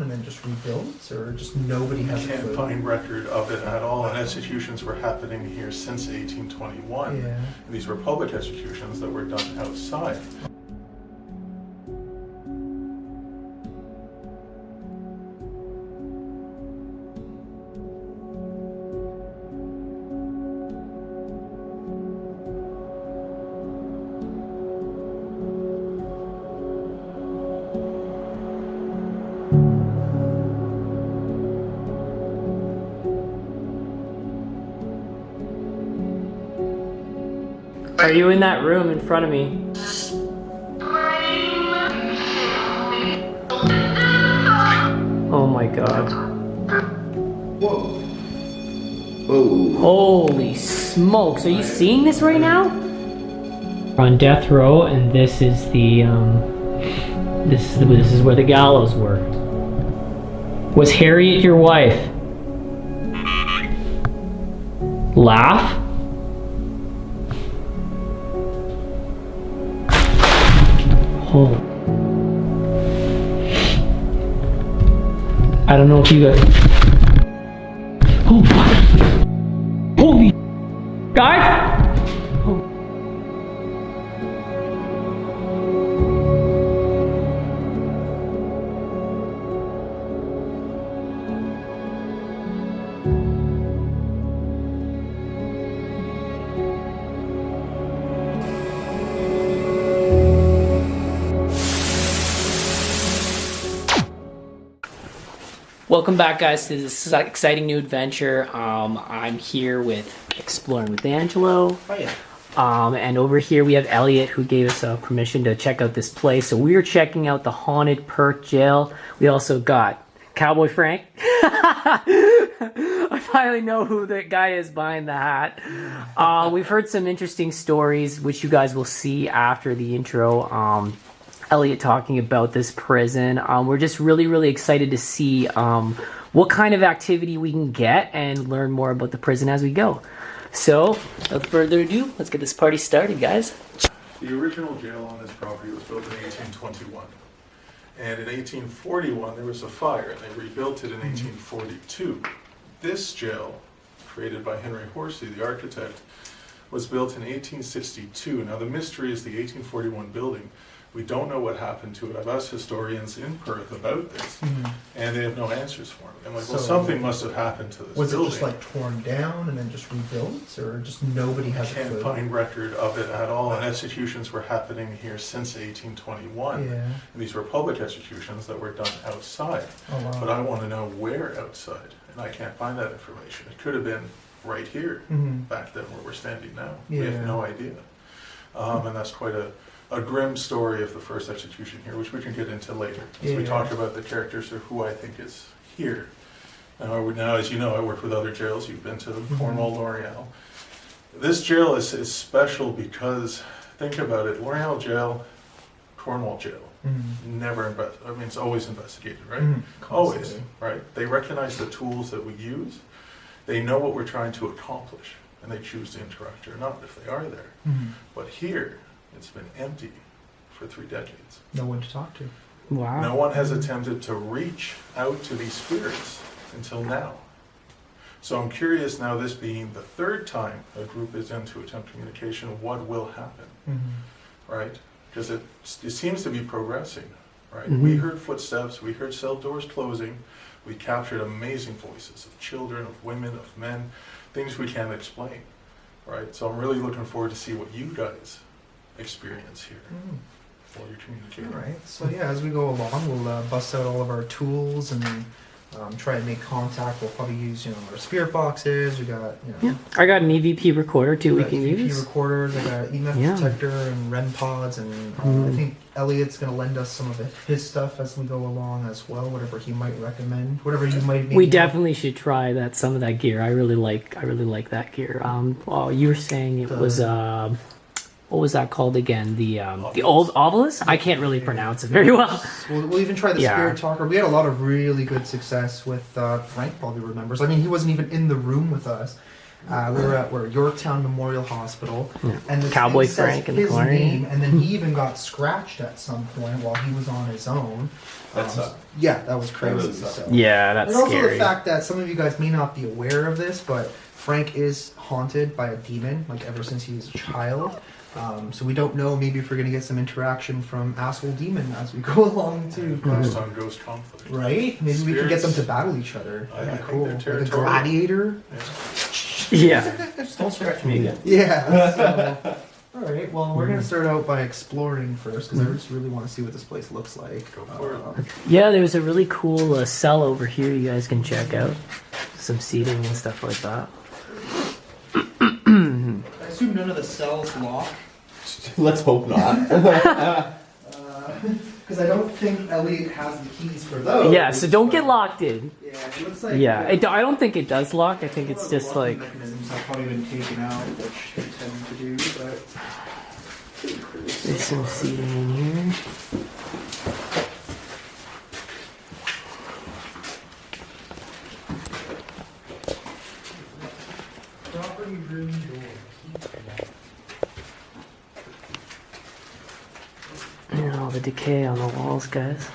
and then just rebuilt, or just nobody has a clue? Can't find record of it at all, and executions were happening here since 1821. Yeah. These were public executions that were done outside. Are you in that room in front of me? Oh my god. Whoa. Whoa. Holy smokes, are you seeing this right now? We're on death row, and this is the this is where the gallows were. Was Harriet your wife? Laugh? Oh. I don't know if you guys. Oh, fuck. Holy. Guys! Oh. Welcome back, guys, to this exciting new adventure. I'm here with Exploring with Angelo. Oh, yeah. And over here we have Elliot, who gave us permission to check out this place. So we're checking out the haunted Perth Jail. We also got Cowboy Frank. I finally know who the guy is behind the hat. We've heard some interesting stories, which you guys will see after the intro. Elliot talking about this prison. We're just really excited to see what kind of activity we can get and learn more about the prison as we go. So, without further ado, let's get this party started, guys. The original jail on this property was built in 1821. And in 1841, there was a fire, and they rebuilt it in 1842. This jail, created by Henry Horsey, the architect, was built in 1862. Now, the mystery is the 1841 building. We don't know what happened to it. I've asked historians in Perth about this, and they have no answers for me. I'm like, well, something must have happened to this building. Was it just like torn down and then just rebuilt, or just nobody has a clue? Can't find record of it at all, and executions were happening here since 1821. Yeah. And these were public executions that were done outside. Oh, wow. But I want to know where outside, and I can't find that information. It could have been right here, back then where we're standing now. We Yeah. have no idea. And that's quite a grim story of the first execution here, which we can get into later. As we talk about the characters of who I think is here. Now, as you know, I work with other jails. You've been to them, Cornwall, L'Oreal. This jail is special because, think about it, L'Oreal jail, Cornwall jail, it's always investigated, right? Always, right? They recognize the tools that we use. They know what we're trying to accomplish, and they choose to interact or not if they are there. But here, it's been empty for 3 decades. No one to talk to. Wow. No one has attempted to reach out to these spirits until now. So I'm curious now, this being the 3rd time a group is in to attempt communication, what will happen, right? Because it seems to be progressing, right? We heard footsteps, we heard cell doors closing, we captured amazing voices of children, of women, of men, things we can't explain, right? So I'm really looking forward to see what you guys experience here while you're communicating. All right. So yeah, as we go along, we'll bust out all of our tools and try and make contact. We'll probably use, our spirit boxes. We got, I got an EVP recorder too we can EVP use. recorders. I got EMF detector and REM pods, and I think Elliot's going to lend us some of his stuff as we go along as well. Whatever he might recommend, whatever you might. We definitely should try some of that gear. I really like that gear. You were saying it was what was that called again? The old Ovilus? I can't really pronounce it very well. We'll even try the Spirit Talker. We had a lot of really good success with Frank probably remembers. I mean, he wasn't even in the room with us. We're Yorktown Memorial Hospital, and the Cowboy thing says Frank in the his corner. name, and then he even got scratched at some point while he was on his own. That sucked. Yeah, that was crazy. really sucked. So. Yeah, that's And also scary. the fact that some of you guys may not be aware of this, but Frank is haunted by a demon, like ever since he was a child. So we don't know, maybe if we're going to get some interaction from Asshole Demon as we go along too. Ghost on ghost conflict. Right? Maybe we can get them to Spirits. battle each other. I Yeah, think cool. they're Like a territorial. gladiator. Yeah. Yeah. Don't scratch me again. Yeah. So, all right. Well, we're going to start out by exploring first because I just really want to see what this place looks like. Go for it. Yeah, there's a really cool cell over here you guys can check out. Some seating and stuff like that. I assume none of the cells lock. Let's hope not. Because I don't think Elliot has the keys for those. Yeah, so don't get locked in. Yeah, it looks like. Yeah, I don't think it does lock. I think it's just like... Mechanisms have probably been taken out, which they tend to do, but. There's some seating in here. Property room door. And all the decay on the walls, guys.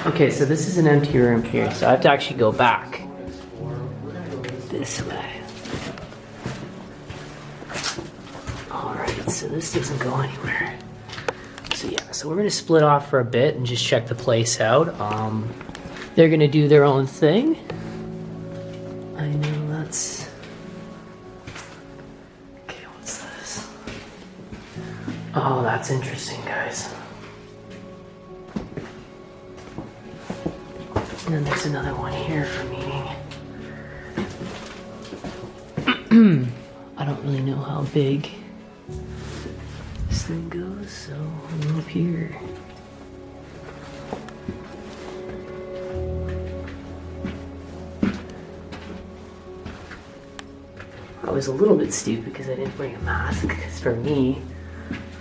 Okay, so this is an empty room here, so I have to actually go back this way. Alright, so this doesn't go anywhere. So yeah, so we're gonna split off for a bit and just check the place out. They're gonna do their own thing. I know that's... Okay, what's this? Oh, that's interesting, guys. And then there's another one here for meeting. I don't really know how big this thing goes, so I'll go up here. I was a little bit stupid because I didn't bring a mask, because for me,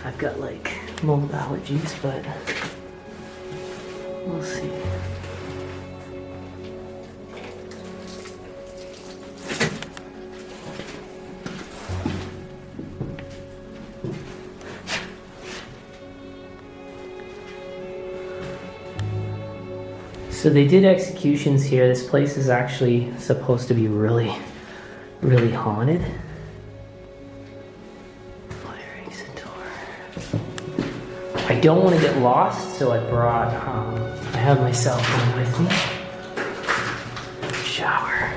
I've got like mold allergies, but we'll see. So they did executions here. This place is actually supposed to be really, really haunted. Fire exit door. I don't want to get lost, so I brought, I have my cell phone with me. Shower.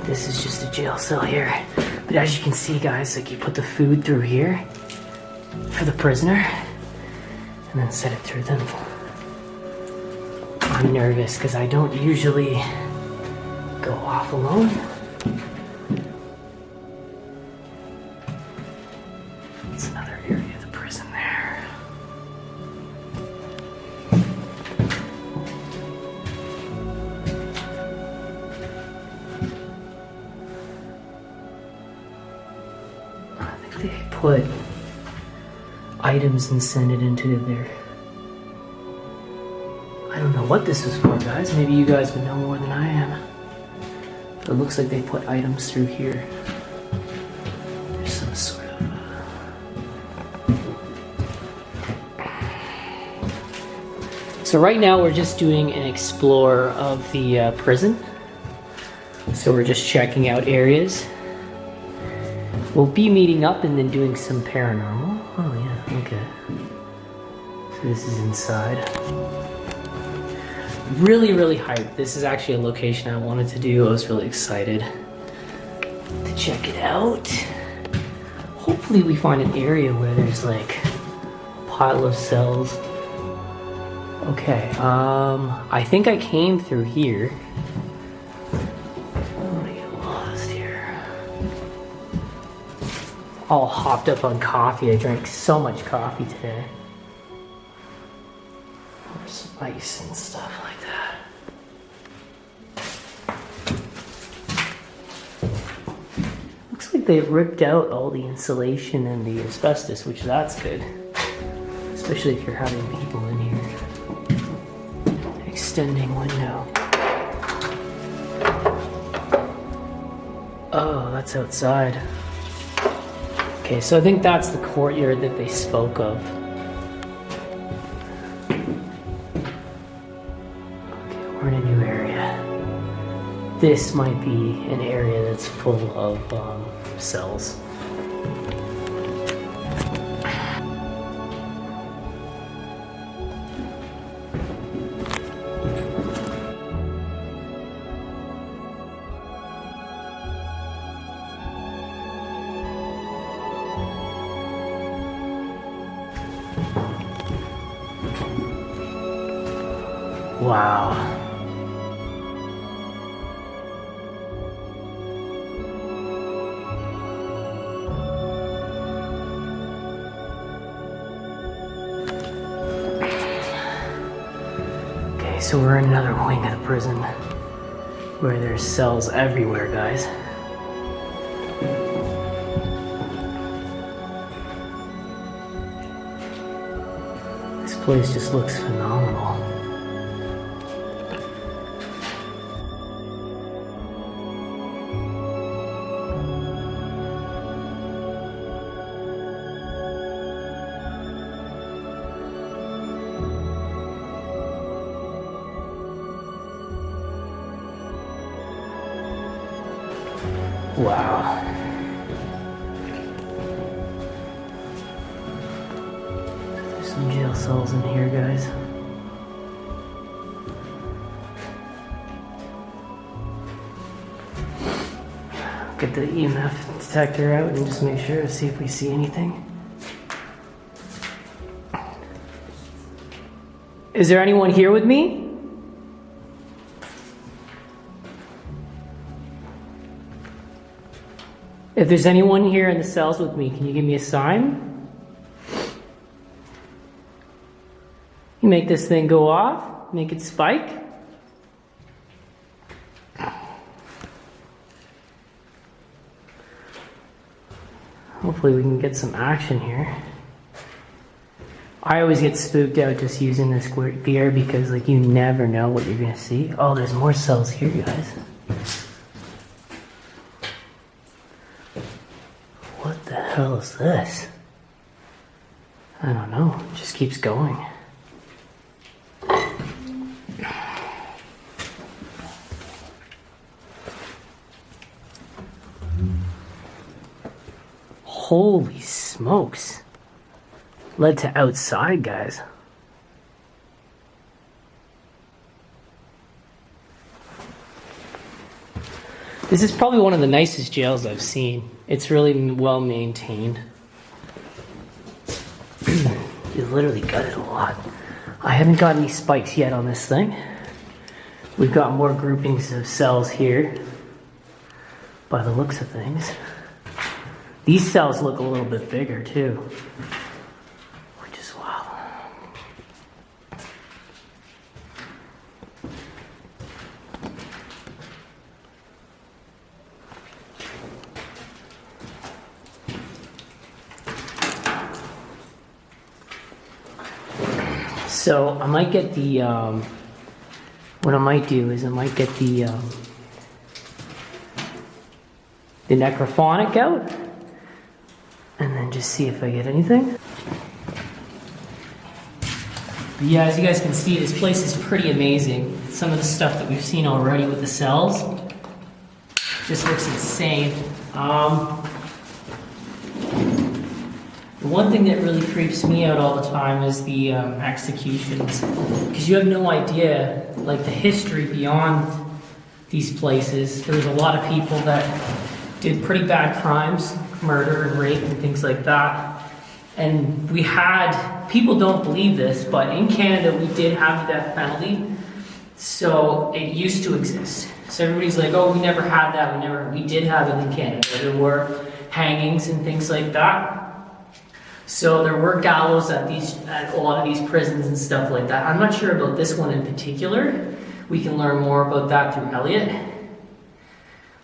This is just a jail cell here. But as you can see, guys, like you put the food through here for the prisoner and then set it through them. I'm nervous because I don't usually go off alone. It's another area of the prison there. They put items and send it into their... I don't know what this was for, guys. Maybe you guys would know more than I am. But it looks like they put items through here. There's some sort of... So right now we're just doing an explore of the prison. So we're just checking out areas. We'll be meeting up and then doing some paranormal. Oh yeah, okay. So this is inside. Really, really hyped. This is actually a location I wanted to do. I was really excited to check it out. Hopefully we find an area where there's like a pile of cells. Okay, I think I came through here. I'm gonna get lost here. All hopped up on coffee. I drank so much coffee today. Or spice and stuff like that. Looks like they ripped out all the insulation and the asbestos, which that's good. Especially if you're having people in here. Extending window. Oh, that's outside. Okay, so I think that's the courtyard that they spoke of. Okay, we're in a new area. This might be an area that's full of cells. Wow. Okay, so we're in another wing of the prison where there's cells everywhere, guys. This place just looks phenomenal. Wow. There's some jail cells in here, guys. Get the EMF detector out and just make sure to see if we see anything. Is there anyone here with me? If there's anyone here in the cells with me, can you give me a sign? You make this thing go off, make it spike. Hopefully we can get some action here. I always get spooked out just using this gear because like you never know what you're gonna see. Oh, there's more cells here, guys. What the hell is this? I don't know. It just keeps going. Holy smokes. Led to outside, guys. This is probably one of the nicest jails I've seen. It's really well maintained. You literally got it a lot. I haven't got any spikes yet on this thing. We've got more groupings of cells here by the looks of things. These cells look a little bit bigger too, which is wild. So I might get the, what I might do is I might get the necrophonic out and then just see if I get anything. But yeah, as you guys can see, this place is pretty amazing. Some of the stuff that we've seen already with the cells just looks insane. The one thing that really creeps me out all the time is the executions, because you have no idea, like, the history beyond these places. There's a lot of people that did pretty bad crimes, murder and rape and things like that. And we had, people don't believe this, but in Canada we did have the death penalty. So it used to exist. So everybody's like, oh, we never had that, we did have it in Canada. There were hangings and things like that. So there were gallows at a lot of these prisons and stuff like that. I'm not sure about this one in particular. We can learn more about that through Elliot.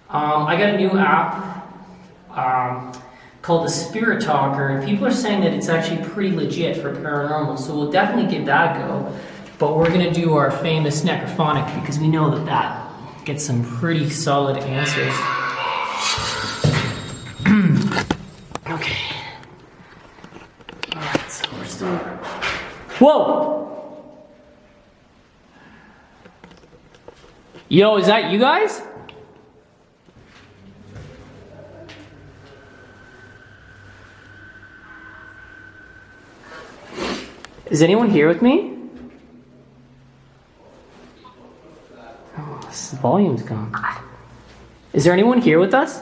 I got a new app called the Spirit Talker, and people are saying that it's actually pretty legit for paranormal, so we'll definitely give that a go. But we're gonna do our famous necrophonic because we know that that gets some pretty solid answers. Okay. Alright, so we're still... Whoa! Yo, is that you guys? Is anyone here with me? Oh, this volume's gone. Is there anyone here with us?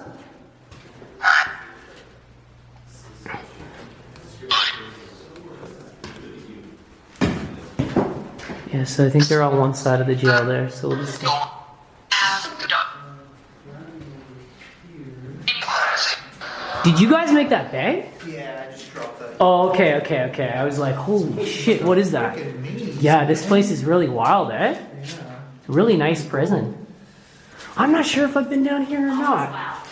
Yeah, so I think they're on one side of the jail there, so we'll just... Did you guys make that bag? Yeah, I just dropped that. Oh, okay. I was like, holy shit, what is that? Yeah, this place is really wild, eh? Yeah. Really nice prison. I'm not sure if I've been down here or not.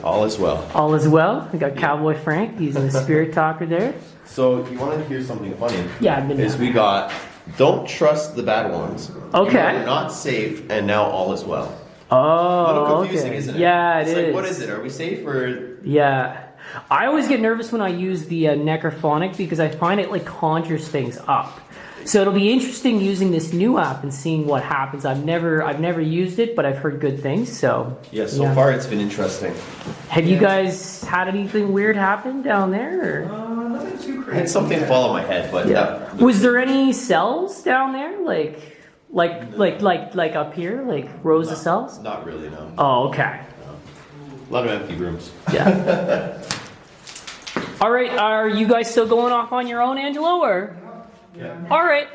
All is well. All is well. We got Cowboy Frank. He's in the Spirit Talker there. So, you want to hear something funny? Yeah, I've been Is down we got, don't trust the bad ones. Okay. You're not safe, and now all is well. Oh, A little confusing, okay. isn't it? Yeah, it's it like, is. what is it? Are we safe or... Yeah. I always get nervous when I use the necrophonic because I find it like conjures things up. So it'll be interesting using this new app and seeing what happens. I've never used it, but I've heard good things. So Yeah, so far it's been interesting. Have you guys had anything weird happen down there? Or? Nothing too I crazy. had something fall on my head, but Yeah. Was there any cells down there, like up here, like rows of cells? Not really, no. Oh, okay. A lot of empty rooms. Yeah. All right. Are you guys still going off on your own, Angelo, or? Yeah. All right.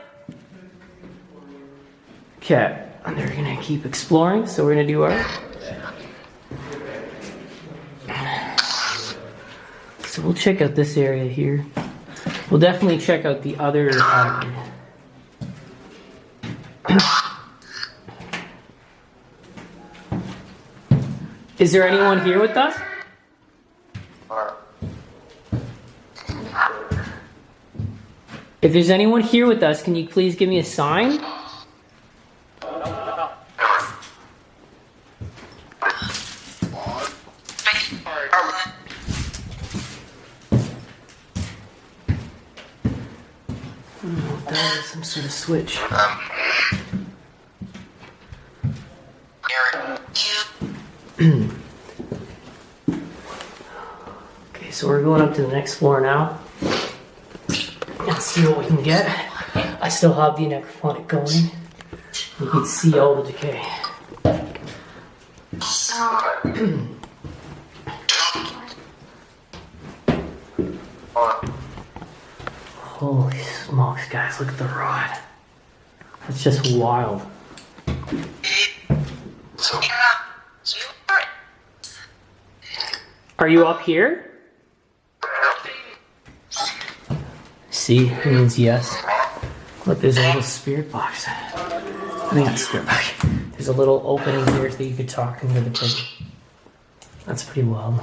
Okay. And they're gonna keep exploring, so we're gonna do our. So we'll check out this area here. We'll definitely check out the other. Is there anyone here with us? If there's anyone here with us, can you please give me a sign? That is some sort of switch. Okay, so we're going up to the next floor now. Let's see what we can get. I still have the necrophonic going. You can see all the decay. Holy smokes, guys, look at the rod. That's just wild. Are you up here? See, it means yes. Look, there's a little spirit box. I mean, not spirit box. There's a little opening here that you could talk into the prison. That's pretty wild.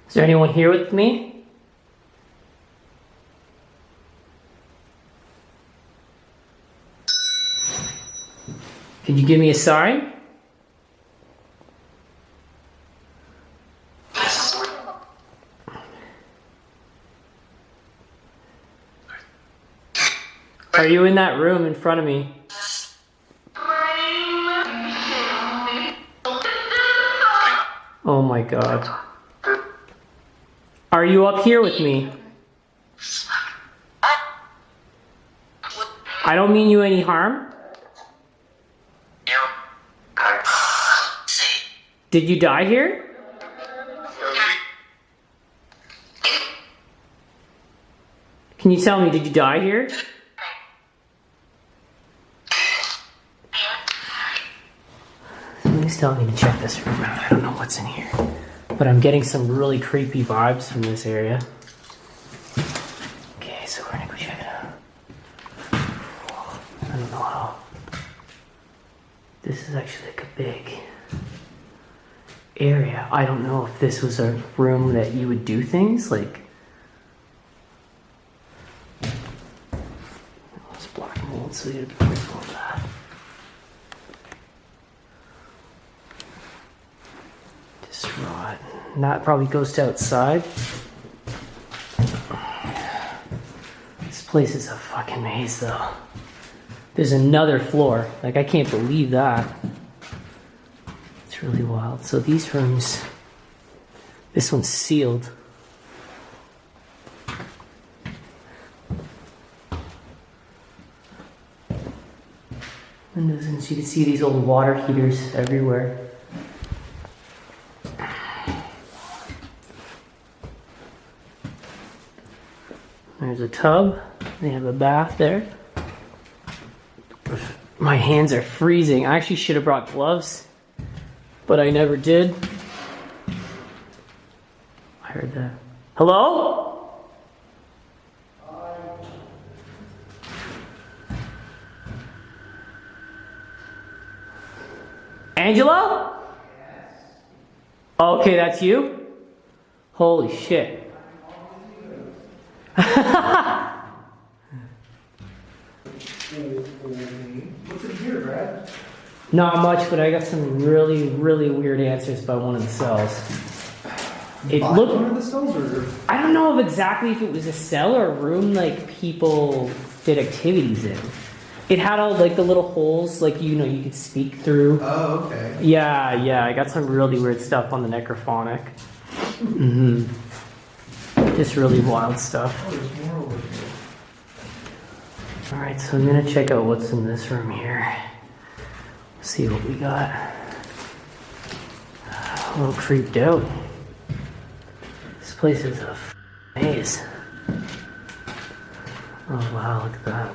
Is there anyone here with me? Can you give me a sign? Are you in that room in front of me? Oh my god. Are you up here with me? I don't mean you any harm. Did you die here? Can you tell me, did you die here? Somebody's telling me to check this room out. I don't know what's in here. But I'm getting some really creepy vibes from this area. Okay, so we're gonna go check it out. I don't know how. This is actually like a big area. I don't know if this was a room that you would do things like. It's black mold, so you gotta be careful of that. Distraught. And that probably goes to outside. This place is a fucking maze, though. There's another floor. Like, I can't believe that. It's really wild. So these rooms, this one's sealed. Windows, and you can see these old water heaters everywhere. There's a tub. They have a bath there. My hands are freezing. I actually should have brought gloves, but I never did. I heard that. Hello? Angela? Yes. Okay, that's you? Holy shit. What's in here, Brad? Not much, but I got some really, really weird answers by one of the cells. It looked. One of the cells, or I don't know if exactly if it was a cell or a room like people did activities in. It had all like the little holes, like you could speak through. oh, okay. Yeah, I got some really weird stuff on the necrophonic. Just really wild stuff. Oh, there's more over here. Alright, so I'm gonna check out what's in this room here. See what we got. A little creeped out. This place is a maze. Oh wow, look at that.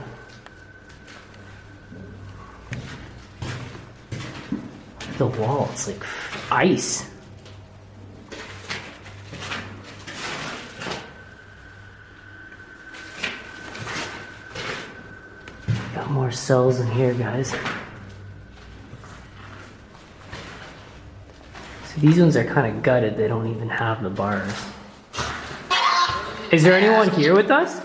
The wall, it's like ice. Got more cells in here, guys. So these ones are kind of gutted. They don't even have the bars. Is there anyone here with us?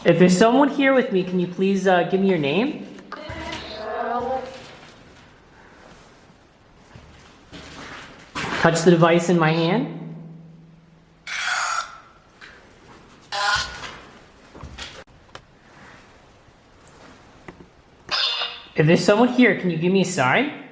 If there's someone here with me, can you please give me your name? Touch the device in my hand. If there's someone here, can you give me a sign?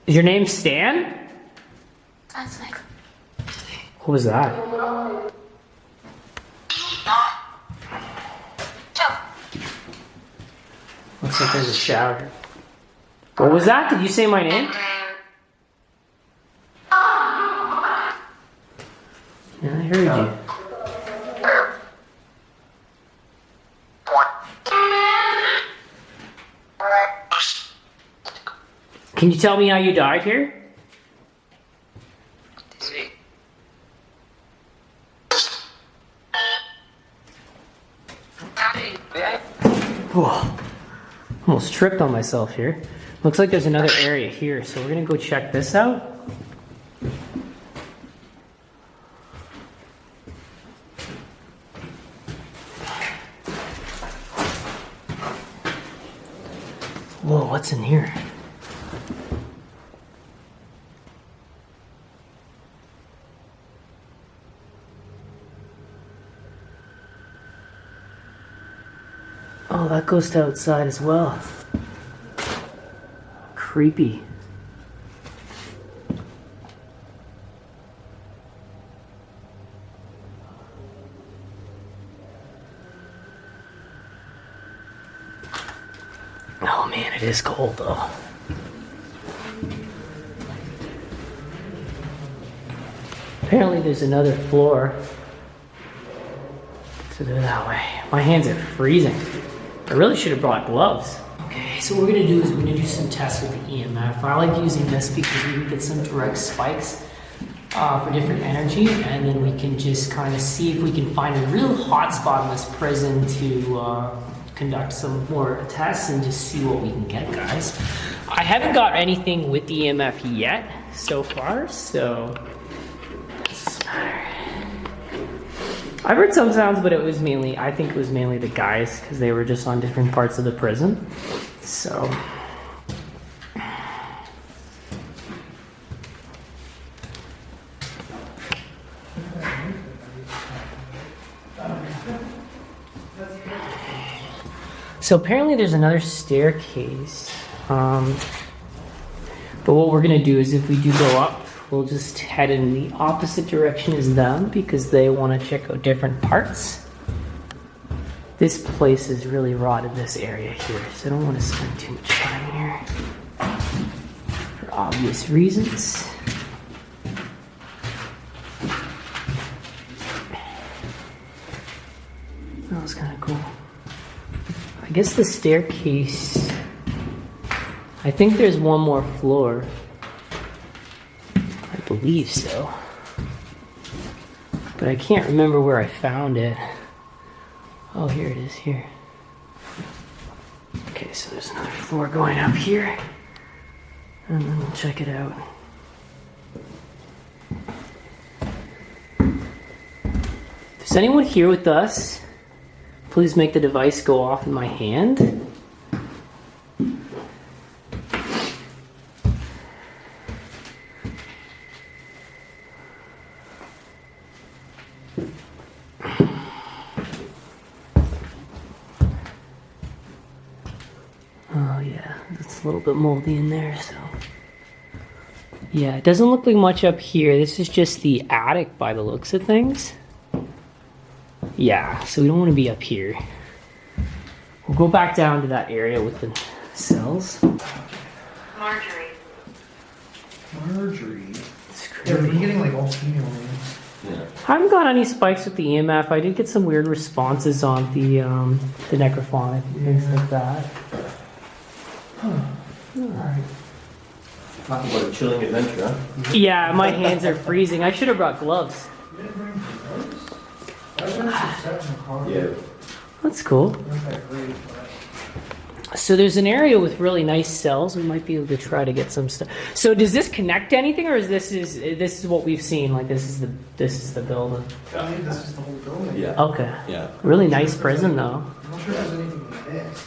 Is your name Stan? What was that? Looks like there's a shower. What was that? Did you say my name? Yeah, I heard you. Can you tell me how you died here? Whoa. Almost tripped on myself here. Looks like there's another area here, so we're gonna go check this out. Whoa, what's in here? Oh, that goes to outside as well. Creepy. Oh man, it is cold though. Apparently there's another floor to do that way. My hands are freezing. I really should have brought gloves. Okay, so what we're gonna do is we're gonna do some tests with the EMF. I like using this because we can get some direct spikes for different energy, and then we can just kind of see if we can find a real hot spot in this prison to conduct some more tests and just see what we can get, guys. I haven't got anything with the EMF yet so far, so it doesn't matter. I've heard some sounds, but I think it was mainly the guys because they were just on different parts of the prison. So. So apparently there's another staircase. But what we're gonna do is if we do go up, we'll just head in the opposite direction as them because they want to check out different parts. This place is really rotted, this area here, so I don't want to spend too much time here for obvious reasons. That was kind of cool. I guess the staircase, I think there's one more floor. I believe so. But I can't remember where I found it. Oh, here it is, here. Okay, so there's another floor going up here. And then we'll check it out. If there's anyone here with us, please make the device go off in my hand. Oh yeah, it's a little bit moldy in there, so. Yeah, it doesn't look like much up here. This is just the attic by the looks of things. Yeah, so we don't want to be up here. We'll go back down to that area with the cells. Marjorie. Marjorie. It's Yeah, we've been creepy. getting like all female names. Yeah. I haven't got any spikes with the EMF. I did get some weird responses on the necrophonic and things like that. Alright. Talk about a chilling adventure, huh? Yeah, my hands are freezing. I should have brought gloves. You didn't bring gloves? I was gonna set in the car. Yeah. That's cool. Not that great, but So there's an area with really nice cells. We might be able to try to get some stuff. So does this connect to anything, or is this what we've seen? Like this is the building. I think this is the whole building. Yeah. Okay. Yeah. Really nice prison though. I'm not sure if there's anything in this.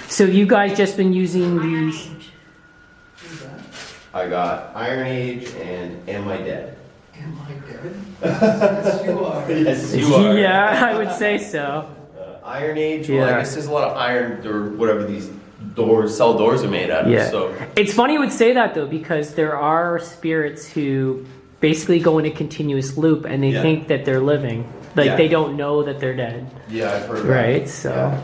So you guys just been using these? Who's that? I got Iron Age and Am I Dead? Am I dead? Yes, you are. Yes, you are. Yeah, I would say so. Iron Age. Well, Yeah. I guess there's a lot of iron or whatever these cell doors are made out of. Yeah. So It's funny you would say that though, because there are spirits who basically go in a continuous loop and they Yeah. think that they're living. Like Yeah. they don't know that they're dead. yeah, I've heard. Right, That. so. Yeah.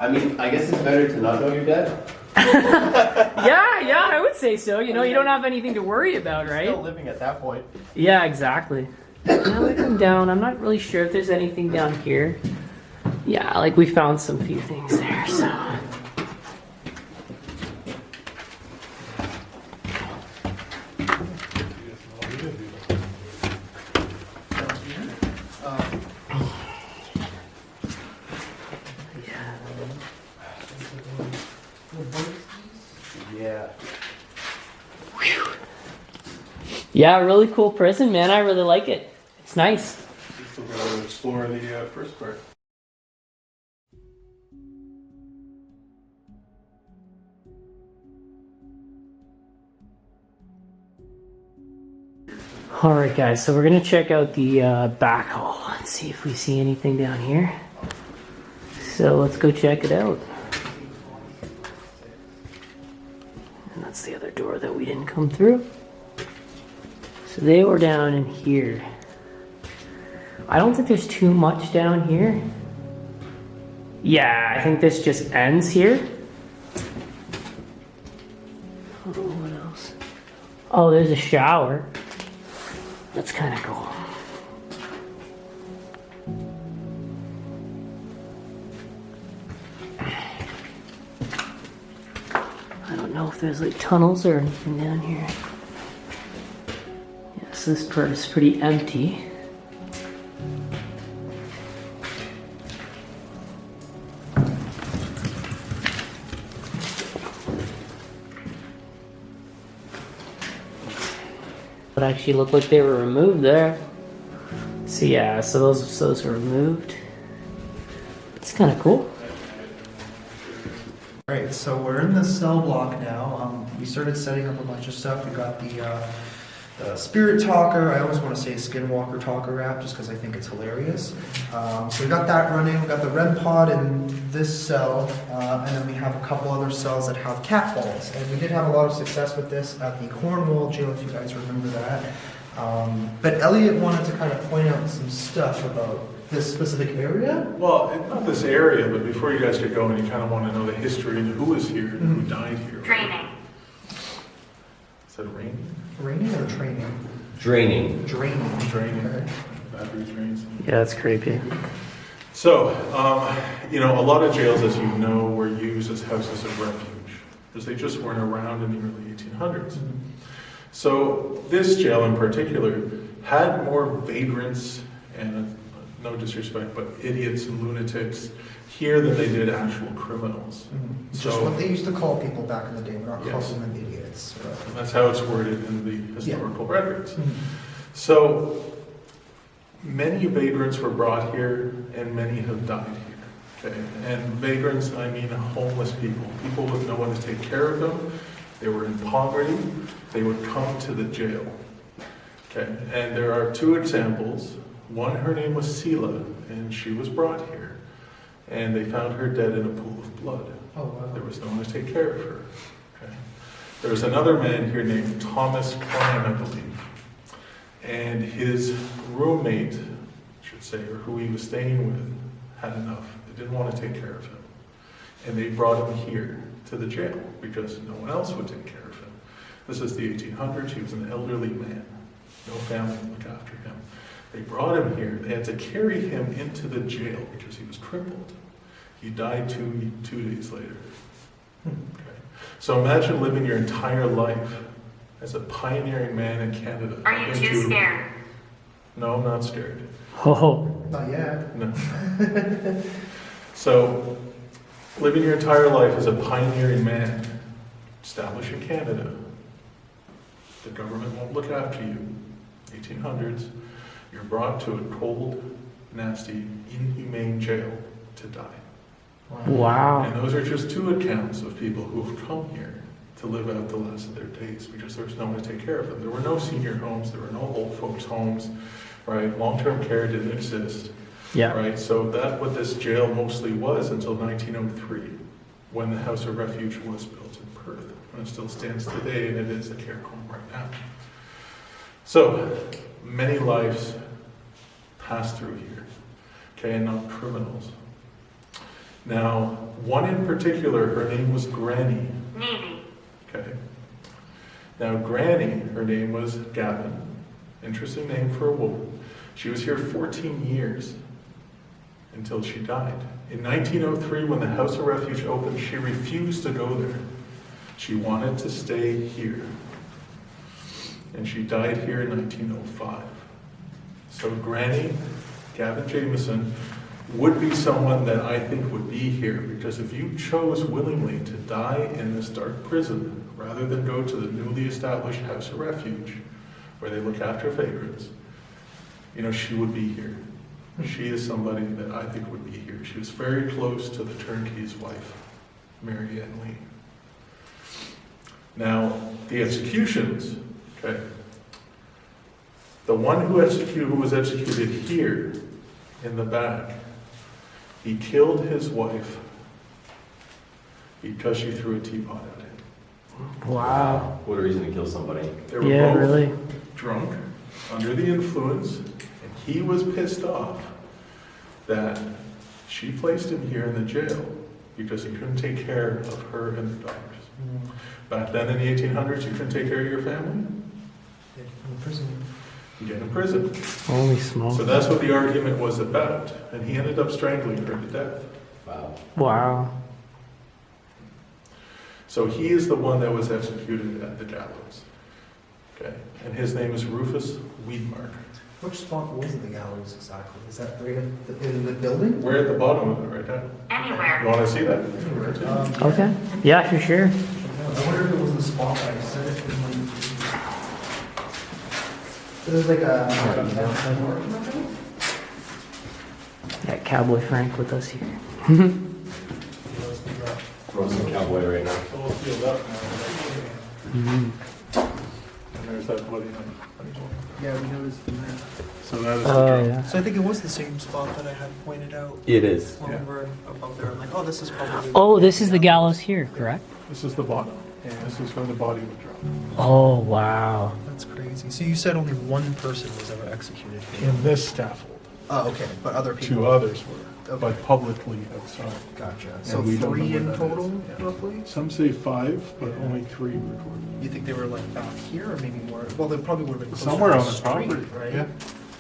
I mean, I guess it's better to not know you're dead. Yeah, I would say so. You know, you don't have anything to worry about, Still right? living at that point. Yeah, exactly. Now we come down. I'm not really sure if there's anything down here. Yeah, like we found some few things there, so. Yeah. Yeah, really cool prison, man. I really like it. It's nice. We still gotta explore the first part. All right, guys. So we're gonna check out the back hall. Let's see if we see anything down here. So let's go check it out. And that's the other door that we didn't come through. So they were down in here. I don't think there's too much down here. Yeah, I think this just ends here. Oh, what else? Oh, there's a shower. That's kind of cool. I don't know if there's like tunnels or anything down here. Yes, this part is pretty empty. But actually looked like they were removed there. So yeah, so those are removed. It's kind of cool. Alright, so we're in the cell block now. We started setting up a bunch of stuff. We got the spirit talker. I always want to say skinwalker talker app just because I think it's hilarious. So we got that running. We got the REM pod in this cell, and then we have a couple other cells that have cat balls. And we did have a lot of success with this at the Cornwall jail, if you guys remember that. But Elliot wanted to kind of point out some stuff about this specific area. Well, not this area, but before you guys get going, you kind of want to know the history and who was here and who died here. Training. Is that raining? Raining or training? Draining. Draining. Draining. Okay. Battery drains. Yeah, that's creepy. So, a lot of jails, as you know, were used as houses of refuge, because they just weren't around in the early 1800s. So, this jail in particular had more vagrants, and no disrespect, but idiots and lunatics here than they did actual criminals. Just So, what they used to call people back in the day. We're not Yes. calling them idiots. Right? and that's how it's worded in the historical records. Mhm. So, many vagrants were brought here, and many have died here. Okay? And vagrants, I mean homeless people, people with no one to take care of them. They were in poverty. They would come to the jail. Okay? And there are two examples. One, her name was Sela, and she was brought here. And they found her dead in a pool of blood. Oh, wow. There was no one to take care of her. Okay? There was another man here named Thomas Klein, I believe. And his roommate, I should say, or who he was staying with, had enough. They didn't want to take care of him. And they brought him here to the jail because no one else would take care of him. This is the 1800s. He was an elderly man. No family to look after him. They brought him here. They had to carry him into the jail because he was crippled. He died two days later. Okay. So imagine living your entire life as a pioneering man in Canada. Are you too scared? No, I'm not scared. Oh, Not yet. No. So, living your entire life as a pioneering man, establishing Canada. The government won't look after you. 1800s. You're brought to a cold, nasty, inhumane jail to die. wow. And those are just two accounts of people who have come here to live out the last of their days because there was no one to take care of them. There were no senior homes, there were no old folks' homes, right? Long-term care didn't exist, Yeah. right? So that's what this jail mostly was until 1903, when the House of Refuge was built in Perth. And it still stands today, and it is a care home right now. So, many lives passed through here, okay, and not criminals. Now, one in particular, her name was Granny. Navy. Okay. Now, Granny, her name was Gavin. Interesting name for a woman. She was here 14 years until she died. In 1903, when the House of Refuge opened, she refused to go there. She wanted to stay here. And she died here in 1905. So Granny, Gavin Jameson, would be someone that I think would be here, because if you chose willingly to die in this dark prison rather than go to the newly established House of Refuge where they look after vagrants, she would be here. She is somebody that I think would be here. She was very close to the turnkey's wife, Mary Ann Lee. Now, the executions, okay, The one who was executed here in the back, he killed his wife because she threw a teapot at him. Wow. What a reason to kill somebody. They were Yeah, both really. drunk, under the influence, and he was pissed off that she placed him here in the jail because he couldn't take care of her and her daughters. Back then in the 1800s, you couldn't take care of your family, you get in prison. Holy smokes. So that's what the argument was about, and he ended up strangling her to death. Wow. Wow. So he is the one that was executed at the gallows. Okay, and his name is Rufus Wiedmark. Which spot was the gallows exactly? Is that right in the building? We're at the bottom of it right now. Anywhere. You want to see that? Okay. Yeah, for sure. I wonder if it was the spot that I said it in my... There's like a... Got Cowboy Frank with us here. Throw some cowboy right now. It's all sealed up now. And there's that bloody knife. Yeah, we noticed in there. So that is Oh, the drum. yeah. So I think it was the same spot that I had pointed out It is. when Yeah. we were above there. I'm like, oh, this is probably. Oh, this is the gallows here, correct? This is the bottom. This is where the body would drop. Oh, wow. That's crazy. So you said only one person was ever executed here. In this scaffold. Oh, okay, but other people. Two others were, but publicly outside. Gotcha. So we don't know 3 where in that total, is. Yeah. roughly? Some say 5, but only 3 recorded. You think they were like back here, or maybe more? Well, they probably would have been closer Somewhere to on the street, property, right? yeah.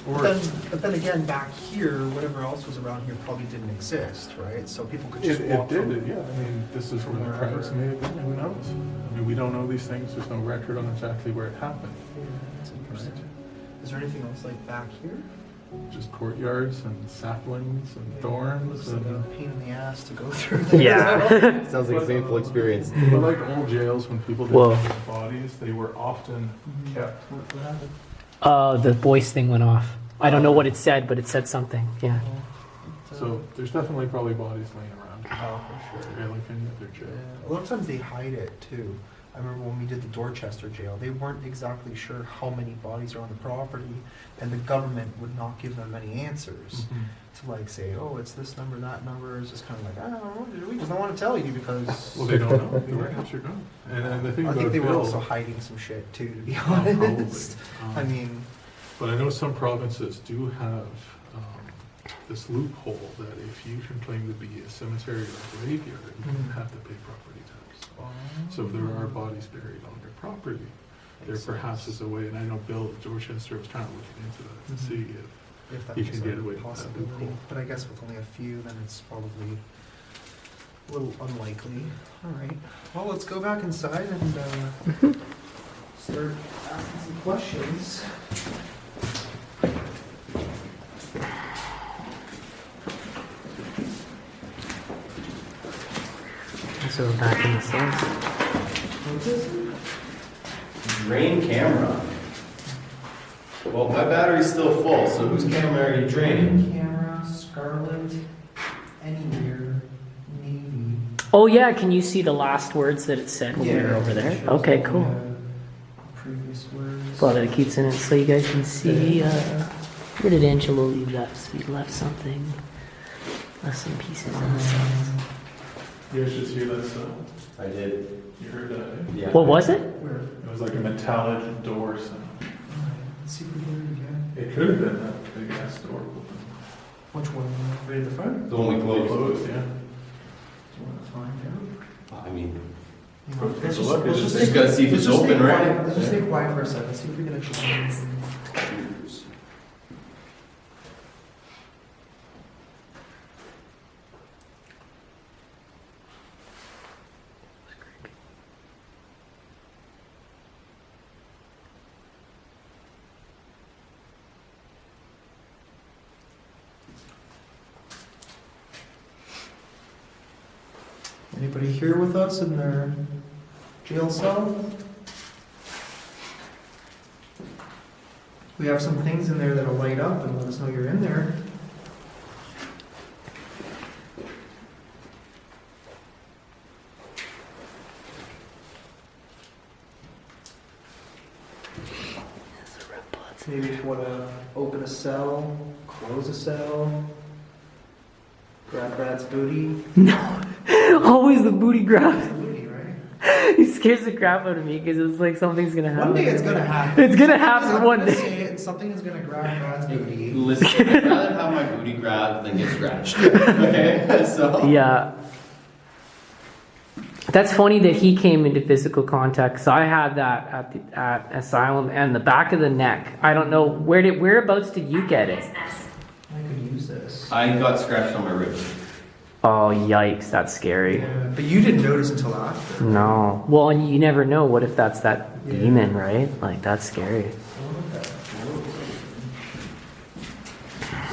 But then again, back here, whatever else was around here probably didn't exist, right? So people could just It walk did, from. yeah. I mean, this is from where the wherever. crowds may have been, who knows? I mean, we don't know these things, there's no record on exactly where it happened. That's interesting. Is there anything else like back here? Just courtyards and saplings and thorns Looks like a and... pain in the ass to go through there. Yeah. Sounds like a painful experience. But like old jails, when people did Whoa. have bodies, they were often kept. The voice thing went off. I don't know what it said, but it said something. Yeah. So there's definitely probably bodies laying around. Oh, for sure. Yeah, like any other jail. Yeah. A lot of times they hide it too. I remember when we did the Dorchester jail, they weren't exactly sure how many bodies are on the property, and the government would not give them any answers to like say, oh, it's this number, that number. It's just kind of like, I don't know, we just don't want to tell you because. Well, they don't know. The records are gone. And the thing I about think they were Bill, also hiding some shit too, to be probably. honest. I mean, But I know some provinces do have this loophole that if you can claim to be a cemetery or a graveyard, you don't have to pay property tax. So if there are bodies buried on your property, there perhaps is a way, and I know Bill at Dorchester was kind of looking into that to see if that You was can get a away with that possibility. loophole. But I guess with only a few, then it's probably a little unlikely. All right. Well, let's go back inside and Start asking some questions. So back in the cells. Drain camera. Well, my battery's still full, so whose camera are you draining? Camera, Scarlet, anywhere, Navy. Oh, yeah. Can you see the last words that it said when we were over there? Shows Okay, all cool. the previous words. A lot of it keeps in it so you guys can see. Where did Angelo leave that? So he left something. Left some pieces in the cells. You guys should hear that sound. I did. You heard that, eh? Yeah. What was it? Where? It was like a metallic door sound. Let's see if we can do it again. It could have been that big ass door open. Which one? Right at the front? The one we closed. Closed, yeah. Do you want to find out? I mean, You know, Take a look. let's Just gotta see if let's it's just open, stay right? quiet. Let's just stay quiet for a second. See if we can actually. Anybody here with us in their jail cell? We have some things in there that'll light up and let us know you're in there. There's the red blood Maybe if you want to open a cell, close a cell, grab Brad's booty. No, always the booty grab. Booty, right? He scares the crap out of me because it's like something's gonna happen. One day it's gonna happen. It's gonna happen I'm one gonna day. say it, something is gonna grab Brad's booty. Listen, I'd rather have my booty grabbed than get scratched. Okay, so. Yeah. That's funny that he came into physical contact. So I had that at Asylum and the back of the neck. I don't know whereabouts did you get it? Business. I could use this. I got scratched on my ribs. Oh yikes, that's scary. Yeah, but you didn't notice until after. No. Well, and you never know. What if that's that Yeah. demon, right? Like that's scary.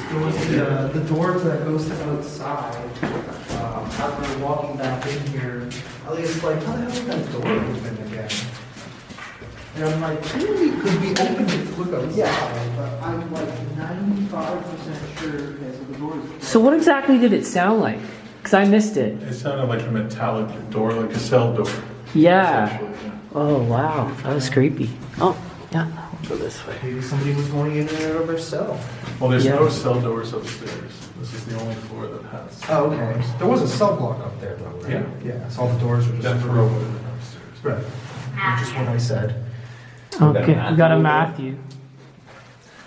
There was the door that goes to outside. After walking back in here, Elliot's like, how the hell is that door open again? And I'm like, clearly could be open to look outside, but I'm like 95% sure the door is. So what exactly did it sound like? Because I missed it. It sounded like a metallic door, like a cell door. Yeah. Essentially, yeah. Oh wow, that was creepy. Oh yeah, I'll go this way. Maybe somebody was going in and out of their cell. Well, there's Yeah. no cell doors upstairs. This is the only floor that has. Oh, okay. There was a cell block up there, though, right? Yeah. Yeah, so all the doors were just. That's where it was upstairs. Right. Which is what I said. Okay, we got a Matthew.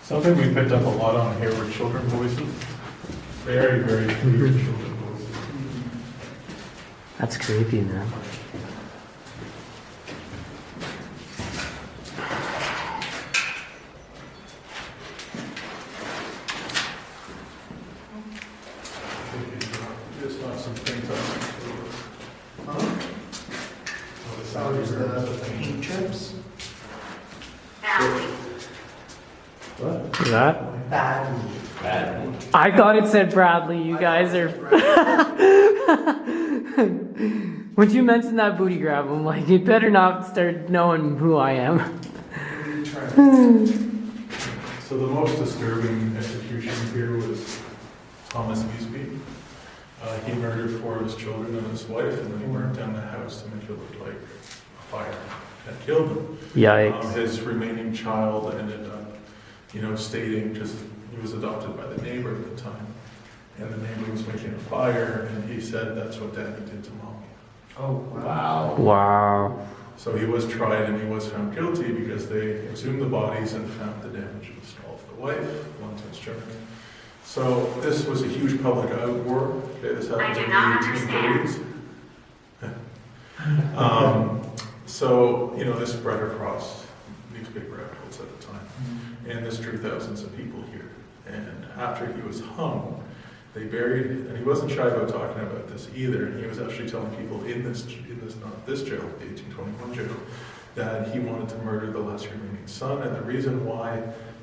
Something we picked up a lot on here were children voices. Very, very clear children voices. That's creepy, man. Just not some things on Oh, there's the paint chips. Badly. Is that? Badly. Bad. I thought it said Bradley. You guys are. When you mentioned that booty grab, I'm like, you better not start knowing who I am. So the most disturbing execution here was Thomas Easby. He murdered 4 of his children and his wife, and then he burnt down the house to make it look like a fire had killed them. Yikes. His remaining child ended up, stating just he was adopted by the neighbor at the time, and the neighbor was making a fire, and he said that's what Daddy did to Mommy. Oh, wow. Wow. So he was tried and he was found guilty because they exhumed the bodies and found the damage in the skull of the wife, blunt instrument. So this was a huge public outroar. Okay, this happened I do in not the 1830s. This spread across newspaper outlets at the time. And this drew thousands of people here. And after he was hung, they buried, and he wasn't shy about talking about this either, and he was actually telling people in this not this jail, the 1821 jail, that he wanted to murder the last remaining son, and the reason why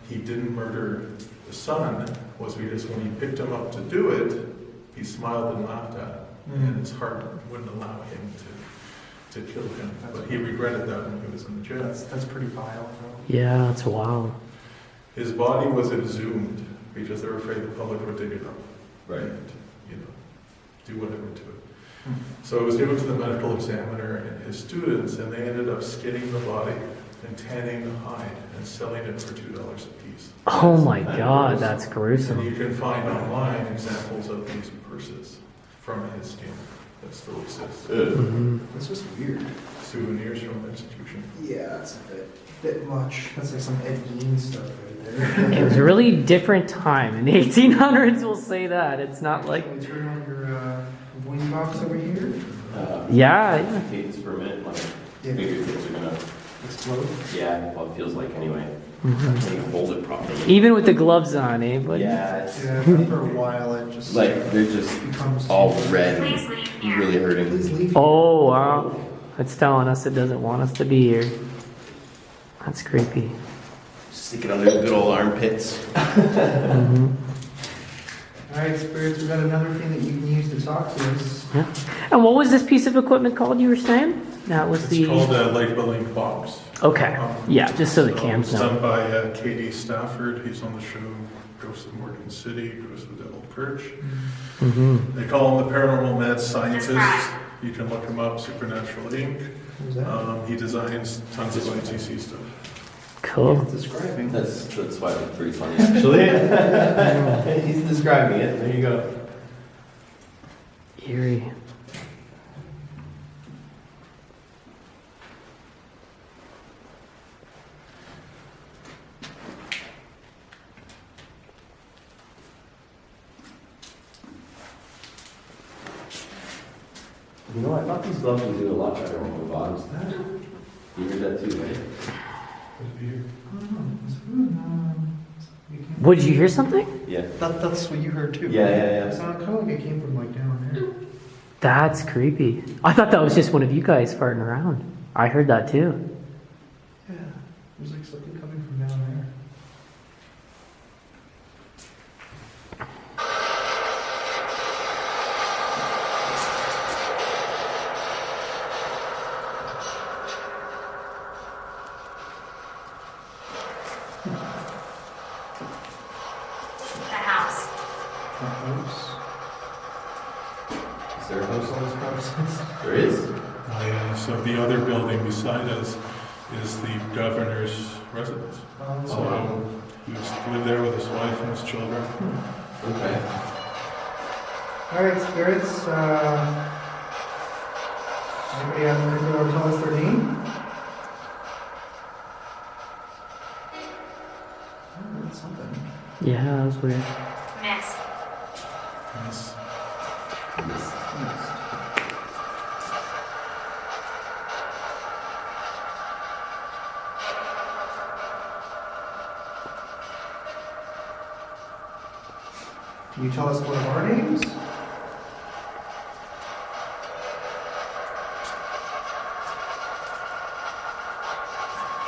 he didn't murder the son was because when he picked him up to do it, he smiled and laughed at him, and his heart wouldn't allow him to kill him, but he regretted that when he was in the jail. That's pretty vile, though. Yeah, that's wild. His body was exhumed because they were afraid the public would dig it up. Right. And, do whatever to it. So it was given to the medical examiner and his students, and they ended up skinning the body and tanning the hide and selling it for $2 a piece. Oh my God, that's And gruesome. you can find online examples of these purses from his skin that still exist. Mhm. That's just weird. Souvenirs from execution. Yeah, that's a bit much. That's like some Ed Gein stuff right there. It was a really different time. In the 1800s, we'll say that. It's not like. Can we turn on your voice box over here? Yeah. Take this for a minute, like, Yeah. maybe your kids are gonna, Explode? yeah, well, it feels like anyway. Mhm. Can't even hold it properly. Even with the gloves on, eh? But Yeah, it's Yeah, after a while it just like, they're just becomes all red Please and leave here. really hurting. Please leave. Oh wow, it's telling us it doesn't want us to be here. That's creepy. Stick it under the good old armpits. Hmm. All right, spirits, we got another thing that you can use to talk to us. Yeah. And what was this piece of equipment called? You were saying that was It's the. called a light billing box. Okay. Yeah, just so the cams It's know. done by K.D. Stafford. He's on the show Ghosts of Morgan City, Ghosts of Devil Perch. Mm-hmm. They call him the paranormal mad scientist. You can look him up, Supernatural Inc. What was that? He designs tons of ITC stuff. Cool. Describing. That's why it's pretty funny, actually. He's describing it. There you go. Eerie. You know, I thought these gloves would do a lot better on the bottoms. You heard that too, right? What, did you hear something? Yeah. That's what you heard too. Yeah, right? yeah, It yeah. sounded kind of like it came from like down there. That's creepy. I thought that was just one of you guys farting around. I heard that too. Yeah, there's like something coming from down there. The house. Is there a house on this premises? There is? Oh, yeah, so the other building beside us is the governor's residence. So he used to live there with his wife and his children. Okay. All right, spirits. Anybody have anything want to tell us their name? Oh, that's something. Yeah, that was weird. Miss. Yes. Can you tell us one of our names?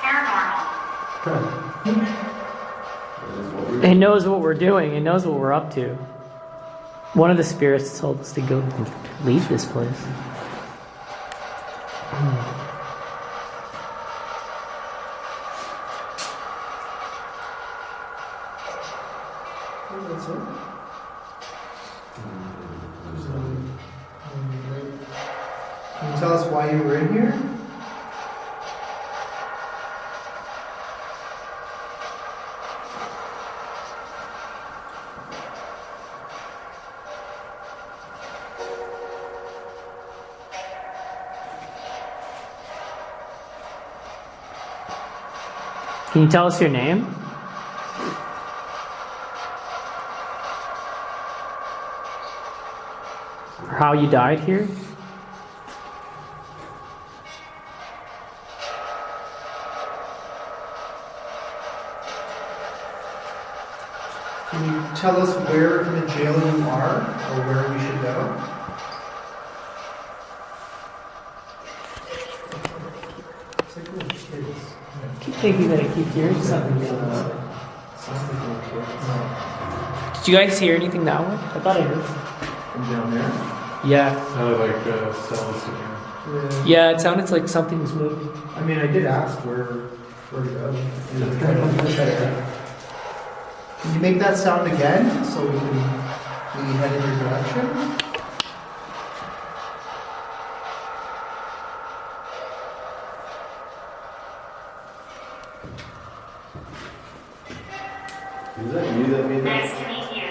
Paranormal. It knows what we're doing. It knows what we're up to. One of the spirits told us to go and leave this place. Oh, that's it. Can you tell us why you were in here? Can you tell us your name? Or how you died here? Can you tell us where in the jail you are, or where we should go? It's like little kids. Keep thinking that I keep hearing something. Sounds like little kids. Did you guys hear anything that way? I thought I heard. From down there? Yeah. Sounded like cells again. Yeah. Yeah, it sounded like something was moving. I mean, I did ask where to go. Can you make that sound again so we can head in your direction? Is that you that made that? Nice to meet you.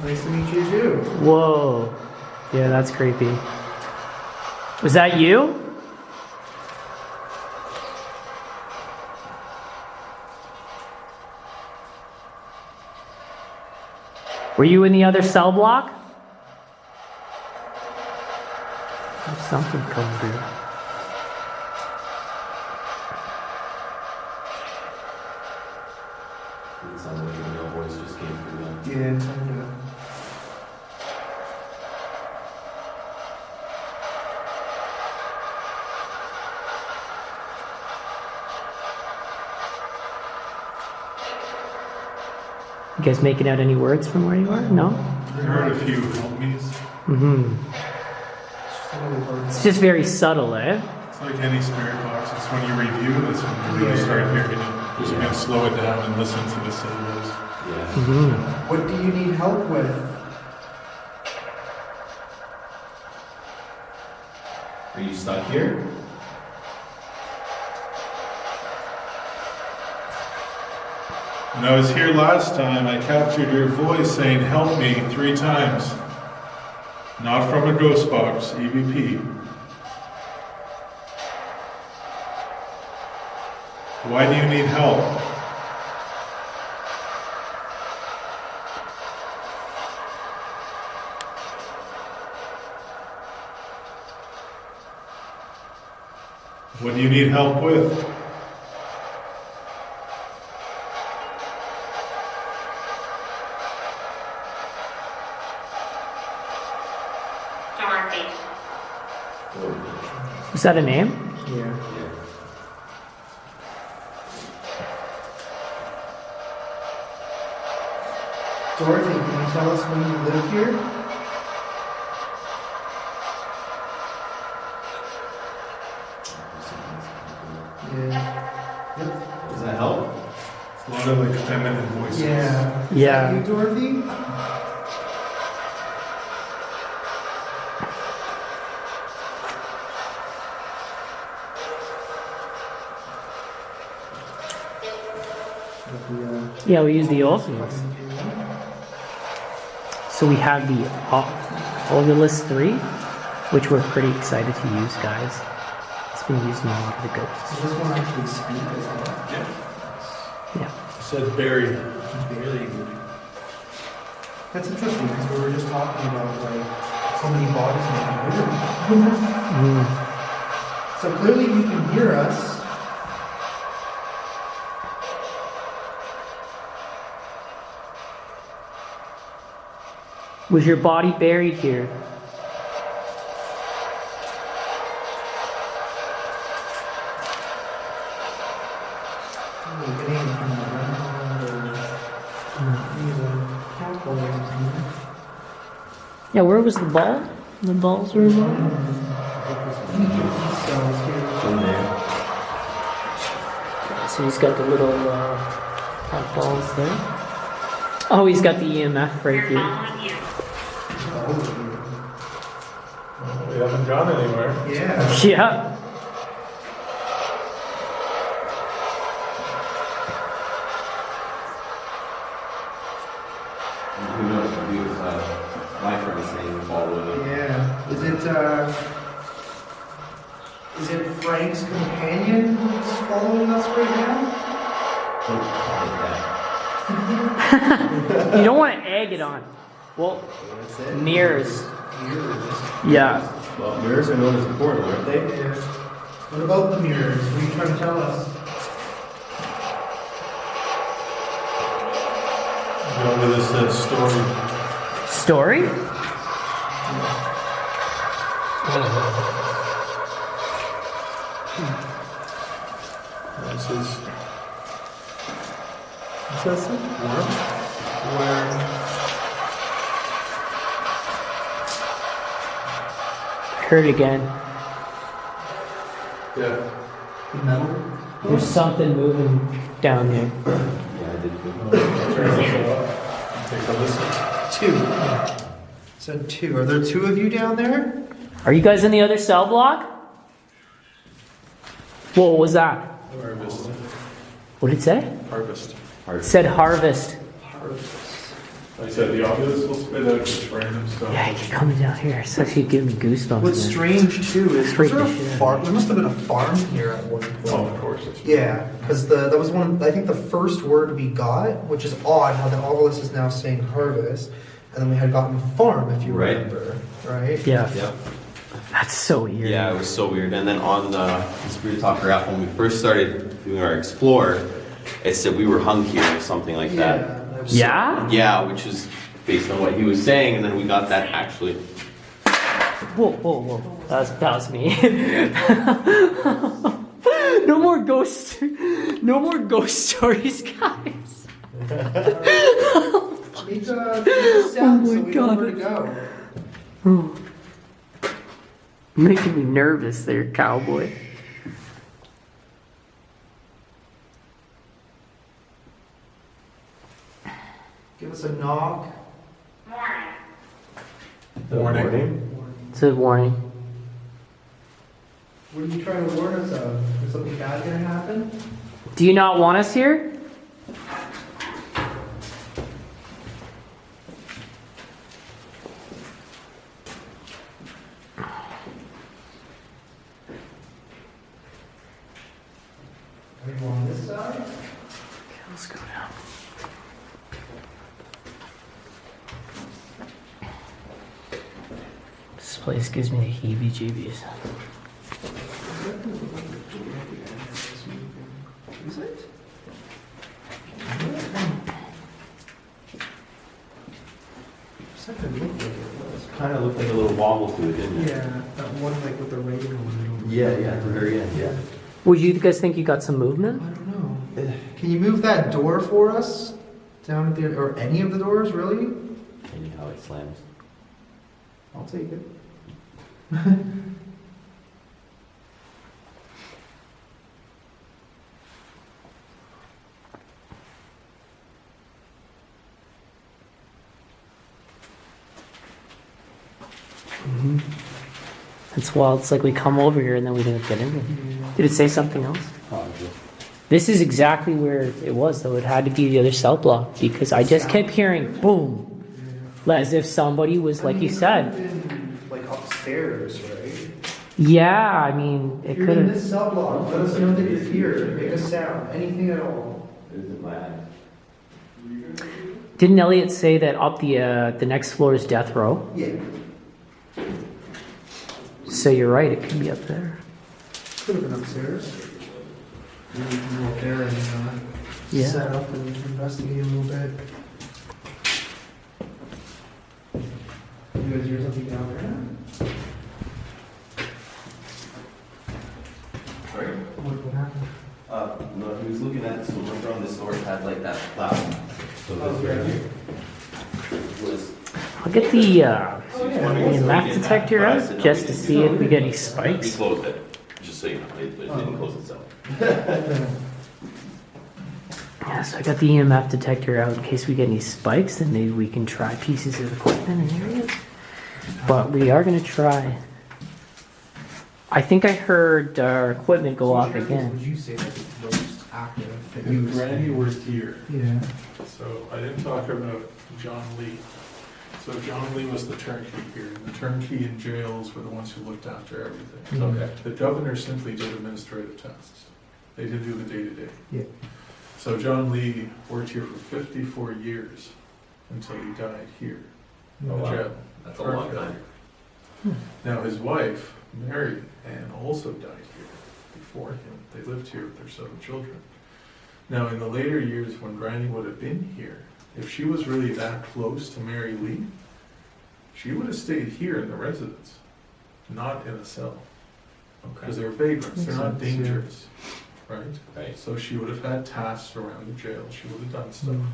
Nice to meet you too. Whoa. Yeah, that's creepy. Was that you? Were you in the other cell block? There's something coming through. It sounded like a male voice just came through then. Yeah, kind of. You guys making out any words from where you are? No? I heard a few help me's. Mm-hmm. It's just very subtle, eh? It's like any spirit box. It's when you review, that's when you really start hearing it. You can slow it down and listen to the syllables. Yeah. Mm-hmm. What do you need help with? Are you stuck here? When I was here last time, I captured your voice saying, "Help me," 3 times. Not from a ghost box, EVP. Why do you need help? What do you need help with? Dorothy. Is that a name? Yeah. Dorothy, can you tell us when you lived here? Yeah. Yep. Does that help? A lot of like feminine voices. Yeah. Is Yeah. that you, Dorothy? Yeah, we use the Ovilus. So we have the Ovilus III, which we're pretty excited to use, guys. It's been used in a lot of the ghosts. Does this one actually speak as well? Yeah. Said Barry. That's interesting because we were just talking about like so many bodies making movement. So clearly you can hear us. Was your body buried here? Yeah, where was the ball? The balls were involved? So he's got the little balls there. Oh, he's got the EMF right We're here. following you. We haven't gone anywhere. Yeah. Yeah. Who knows? Maybe it was my friend saying following it. Yeah. Is it Frank's companion who's following us right now? You don't want to egg it on. Well, mirrors. Yeah. Well, mirrors are known as important, aren't they? Yeah. What about the mirrors? What are you trying to tell us? Remember this story? Story? This is. What's that say? Worm? Heard again. Yeah. Metal? There's something moving down there. Yeah, I did too. Turn this up. Take a listen. 2. Said 2. Are there 2 of you down there? Are you guys in the other cell block? What was that? Harvest. What did it say? Harvest. It said harvest. Like I said, the Ovilus will spit out just random stuff. Yeah, keep coming down here. It's actually giving me goosebumps. What's man. strange too is Freak was there the a shit out farm? There must have been a farm here at one point. Oh, of course. It's Yeah, because that was one. I think the first word we got, which is odd, how the Ovilus is now saying harvest, and then we had gotten farm, if you Right. remember, right? Yeah, Yep. that's so weird. Yeah, it was so weird. And then on the Spirit Talker app, when we first started doing our Explore, it said we were hung here or something like that. that was Yeah? Yeah, which is based on what he was saying, and then we got that actually. Whoa, whoa, whoa. That was me. No more ghost stories, guys. Make a sound Oh my so we know God, where to that's- go. Making me nervous there, cowboy. Give us a knock. Warning. Warning. It's a warning. What are you trying to warn us of? Is something bad gonna happen? Do you not want us here? Are you on this side? Okay, let's go down. This place gives me the heebie-jeebies. Is it? Something looked like it was. Kind of looked like a little wobble to it, didn't it? Yeah, that one like with the writing on it. Yeah, at the very end, yeah. Would you guys think you got some movement? I don't know. Can you move that door for us? Down at the, or any of the doors, really? And you know how it slams. I'll take it. It's wild. It's like we come over here and then we didn't get in there. Did it say something else? Probably. This is exactly where it was, though. It had to be the other cell block because I just kept hearing boom, as if somebody was, like you said. Like upstairs, right? Yeah, I mean, it If you're could in have. this cell block, let us know that you're here. Make a sound, anything at all. Is it my eye? Didn't Elliot say that up the next floor is death row? Yeah. So you're right. It could be up there. Could have been upstairs. Maybe we can go up there and Yeah. set up and investigate a little bit. You guys hear something down there? Sorry? What happened? No, he was looking at, so remember on this door it had like that cloud. So Oh, this right yeah. here was. I'll get the EMF detector out just to see if we get any We spikes. closed it, just so you know, it didn't close itself. Yeah, so I got the EMF detector out in case we get any spikes, then maybe we can try pieces of equipment in areas. But we are going to try. I think I heard our equipment go off Would again. you say that it's most active? That If you Randy were here, Yeah. so I didn't talk about John Lee. So John Lee was the turnkey here, and the turnkey in jails were the ones who looked after everything. Okay. The governor simply did administrative tasks. They didn't do the day-to-day. Yeah. So John Lee worked here for 54 years until he died here in Oh, the wow. jail. That's a long time. Now his wife, Mary Ann, also died here before him. They lived here with their 7 children. Now in the later years when Granny would have been here, if she was really that close to Mary Lee, she would have stayed here in the residence, not in a cell. Because they're vagrants, they're Makes not sense, yeah. dangerous, right? Right. So she would have had tasks around the jail, she would have done stuff. Mm.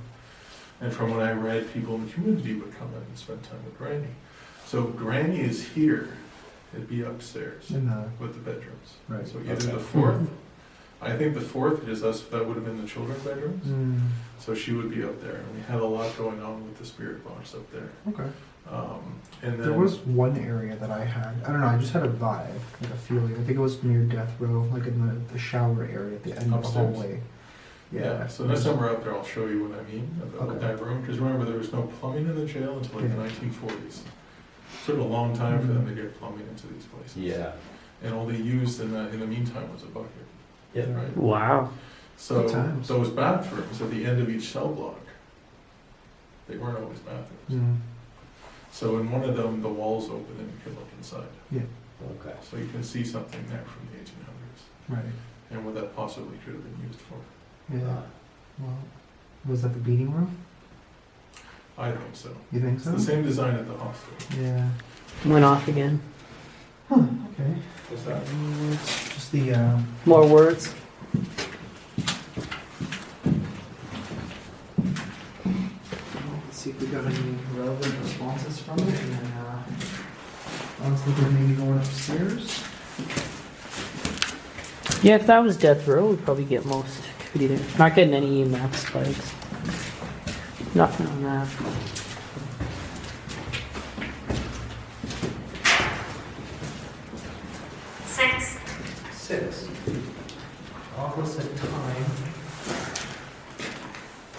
And from what I read, people in the community would come in and spend time with Granny. So if Granny is here, it'd be upstairs In the with the bedrooms. Right. So either Okay. the 4th, I think the 4th is us, that would have been the children's bedrooms. Mm. So she would be up there, and we had a lot going on with the spirit box up there. Okay. And then There was one area that I had. I don't know. I just had a vibe, like a feeling. I think it was near death row, like in the shower area at the end of the Upstairs? hallway. Yeah, so next time we're up there, I'll show you what I mean about Okay. that room. Because remember, there was no plumbing in the jail until like the Yeah. 1940s. Took a long time for them to get plumbing into these places. Yeah. And all they used in the meantime was a bucket. Yeah. Right. Wow. So Good times. those bathrooms at the end of each cell block, they weren't always bathrooms. Mm. So in one of them, the walls open and you can look inside. Okay. So you can see something there from the 1800s Right. and what that possibly could have been used for. Yeah. Well, was that the beating room? I think so. You think It's so? the same design at the hospital. Yeah. Went off again. Okay. What's that? Just the. More words. Let's see if we got any relevant responses from it, and then I was thinking maybe going upstairs. Yeah, if that was death row, we'd probably get most activity there. Not getting any EMF spikes. Nothing on that. Six. 6. Opposite time.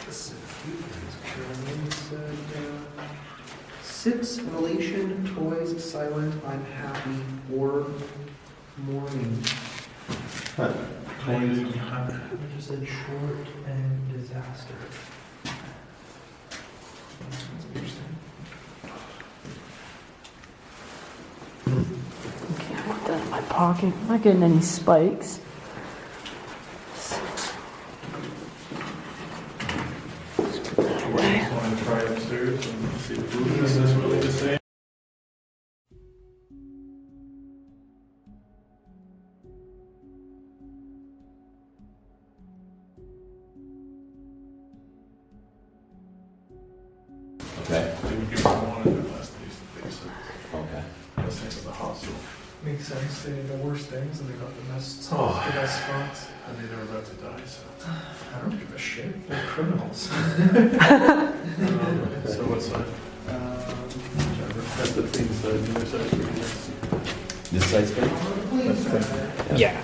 Let's see, a few things. Jeremy said, 6 relation, toys, silent, I'm happy, or morning. Pointed behind. I just said short and disaster. That's interesting. Okay, I want that in my pocket. I'm not getting any spikes. Just want to try upstairs and see if Rufus is really the same. Okay, They would give him one of the last days that they said. okay. Last days of the hospital. Makes sense. They did the worst things and they got the best, Oh. the best spots. I knew they were about to die, so. I don't give a shit. They're criminals. So what side? That's the clean side, the other side's pretty nice. This side's good? Yeah.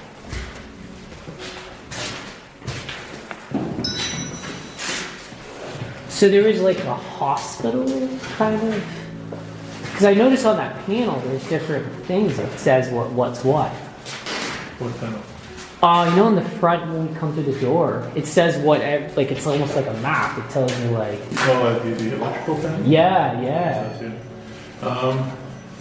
So there is like a hospital kind of, because I noticed on that panel there's different things that says what's what. What kind of? You know, in the front when we come through the door, it says what, like it's almost like a map. It tells you like, Oh, the electrical panel? yeah.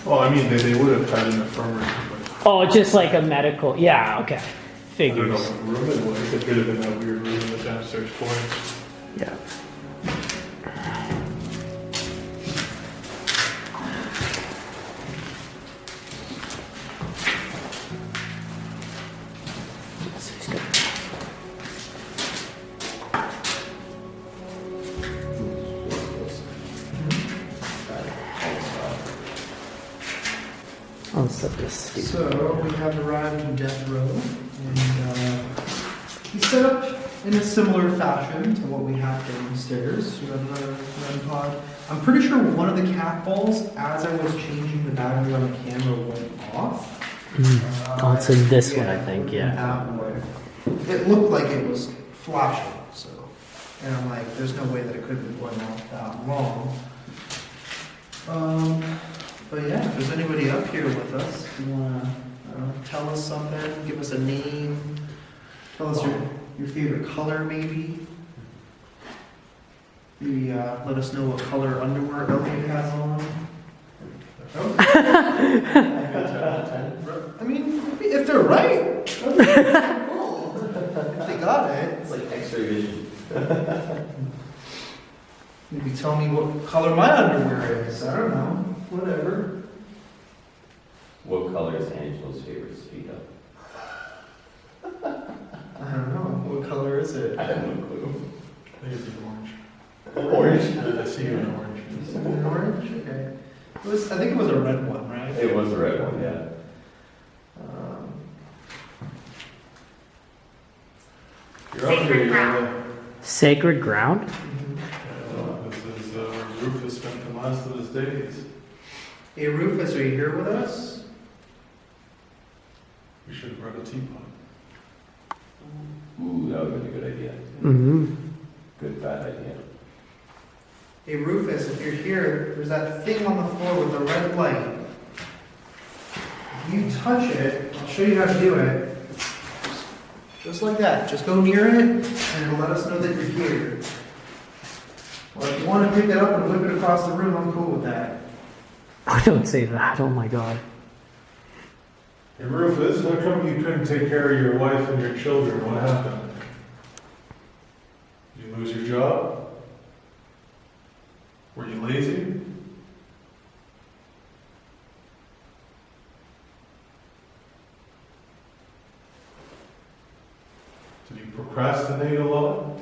Well, I mean, they would have had an infirmary, but Oh, just like a medical. Yeah, okay. I don't know Figures. what room it was. It could have been that weird room in the downstairs floor. Yeah. So he's got- I'll set this stupid. So we have arrived in death row, and he's set up in a similar fashion to what we have downstairs. We have another REM pod. I'm pretty sure one of the cat balls, as I was changing the battery on the camera, went off. Oh, it's in this one, I think, yeah. That one. It looked like it was flashing, so. And I'm like, there's no way that it could have been going off that long. But yeah, if there's anybody up here with us, if you wanna tell us something, give us a name, tell us your favorite color maybe. Maybe let us know what color underwear Elliot has on. I mean, if they're right, that'd be cool. If they got it. It's like X-ray vision. Maybe tell me what color my underwear is. I don't know. Whatever. What color is Angelo's favorite speed up? I don't know. What color is it? I have no clue. I think it's orange. Orange? I see you in orange. Is it an orange? Okay. I think it was a red one, right? It was the red one, yeah. You're up here, you're on the. Sacred ground? This is where Rufus spent the last of his days. Hey Rufus, are you here with us? We should have brought a teapot. Ooh, that would have been a good idea. Mm-hmm. Good bad idea. Hey Rufus, if you're here, there's that thing on the floor with the red light. If you touch it, I'll show you how to do it. Just like that. Just go near it, and it'll let us know that you're here. Or if you want to pick it up and whip it across the room, I'm cool with that. I don't say that. Oh my god. Hey Rufus, how come you couldn't take care of your wife and your children? What happened? Did you lose your job? Were you lazy? Did you procrastinate a lot?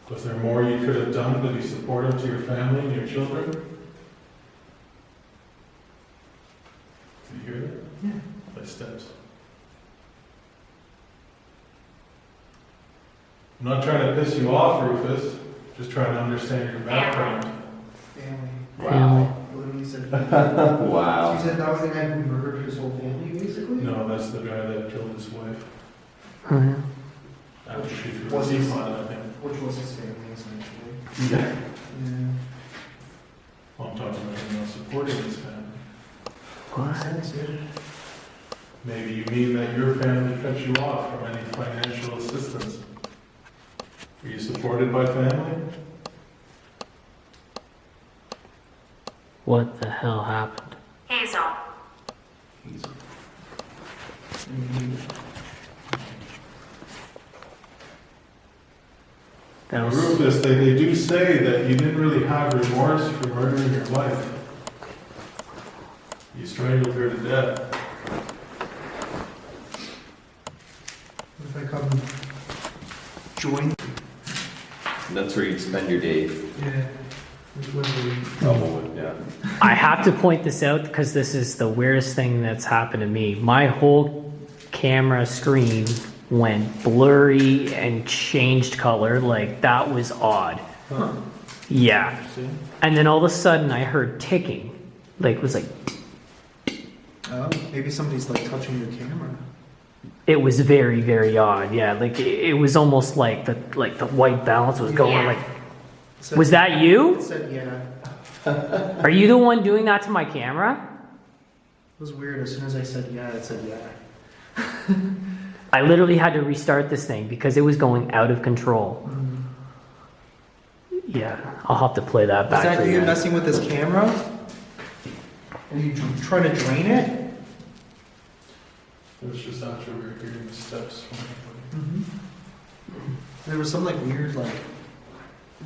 Was there more you could have done to be supportive to your family and your children? Did you hear that? Yeah. Like steps. I'm not trying to piss you off, Rufus. Just trying to understand your background. Family. Wow. Literally said. Wow. She said that was the guy who murdered his whole family, basically? No, that's the guy that killed his wife. Oh, yeah. After she threw Was a he- teapot at him. Which was his family, essentially. Yeah. Yeah. Well, I'm talking about him, not supporting this family. What? Maybe you mean that your family cut you off from any financial assistance. Are you supported by family? What the hell happened? Hazel. That was Rufus, they do say that you didn't really have remorse for murdering your wife. You strangled her to death. What if I come join? That's where you'd spend your days. Yeah. Literally. Probably, yeah. I have to point this out because this is the weirdest thing that's happened to me. My whole camera screen went blurry and changed color. Like, that was odd. Huh. Yeah. Interesting. And then all of a sudden I heard ticking. Like, it was like, Oh, maybe somebody's like touching your camera. it was very, very odd. Yeah. Like, it was almost like the white balance was going Yeah. like, It said- was that you? It said yeah. Are you the one doing that to my camera? It was weird. As soon as I said yeah, it said yeah. I literally had to restart this thing because it was going out of control. Yeah, I'll have to play that back. Is that for you guys. messing with this camera? Are you trying to drain it? It was just after we were hearing the steps from There was some like weird like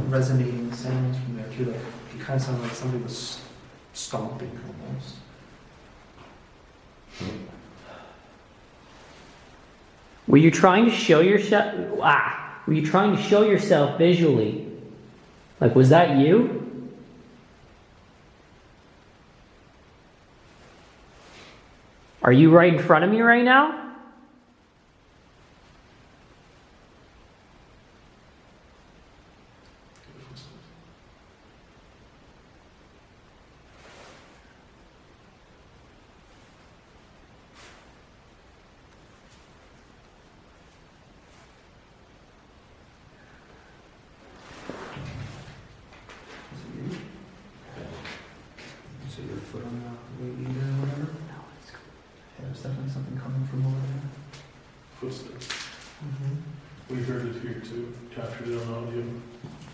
resonating sounds from there too. Like it kind of sounded like somebody was stomping almost. Were you trying to show yourself? Were you trying to show yourself visually? Like, was that you? Are you right in front of me right now? So your foot on the way either or whatever? No, it's Yeah, there's definitely something coming from over there. footsteps. We heard it here too, captured it on audio.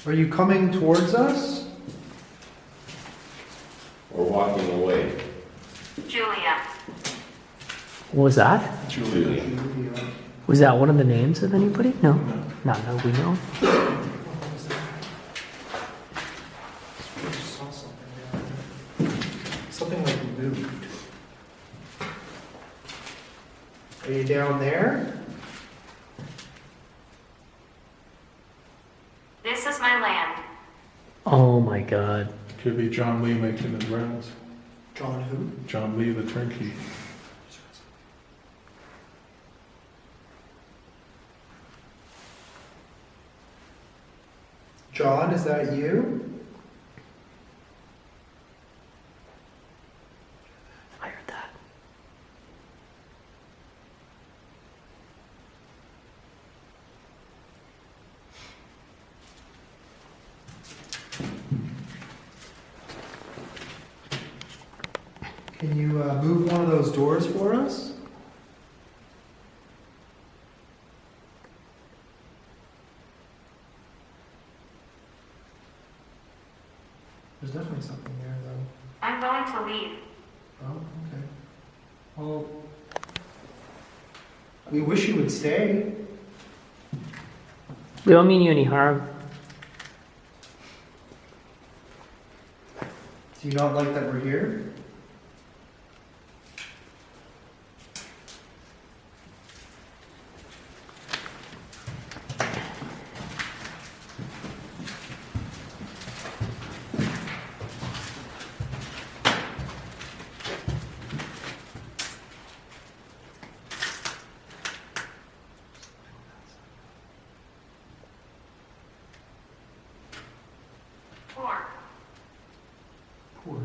Are you coming towards us? Or walking away. Julia. What was that? Julia. Was that one of the names of anybody? No. No, we know. I just saw something down there. Something like moved. Are you down there? This is my land. Oh my god. Could be John Lee making his rounds. John who? John Lee, the turnkey. John, is that you? I heard that. Can you move one of those doors for us? There's definitely something there, though. I'm going to leave. Oh, okay. Well, we wish you would stay. We don't mean you any harm. Do you not like that we're here? Poor. Poor.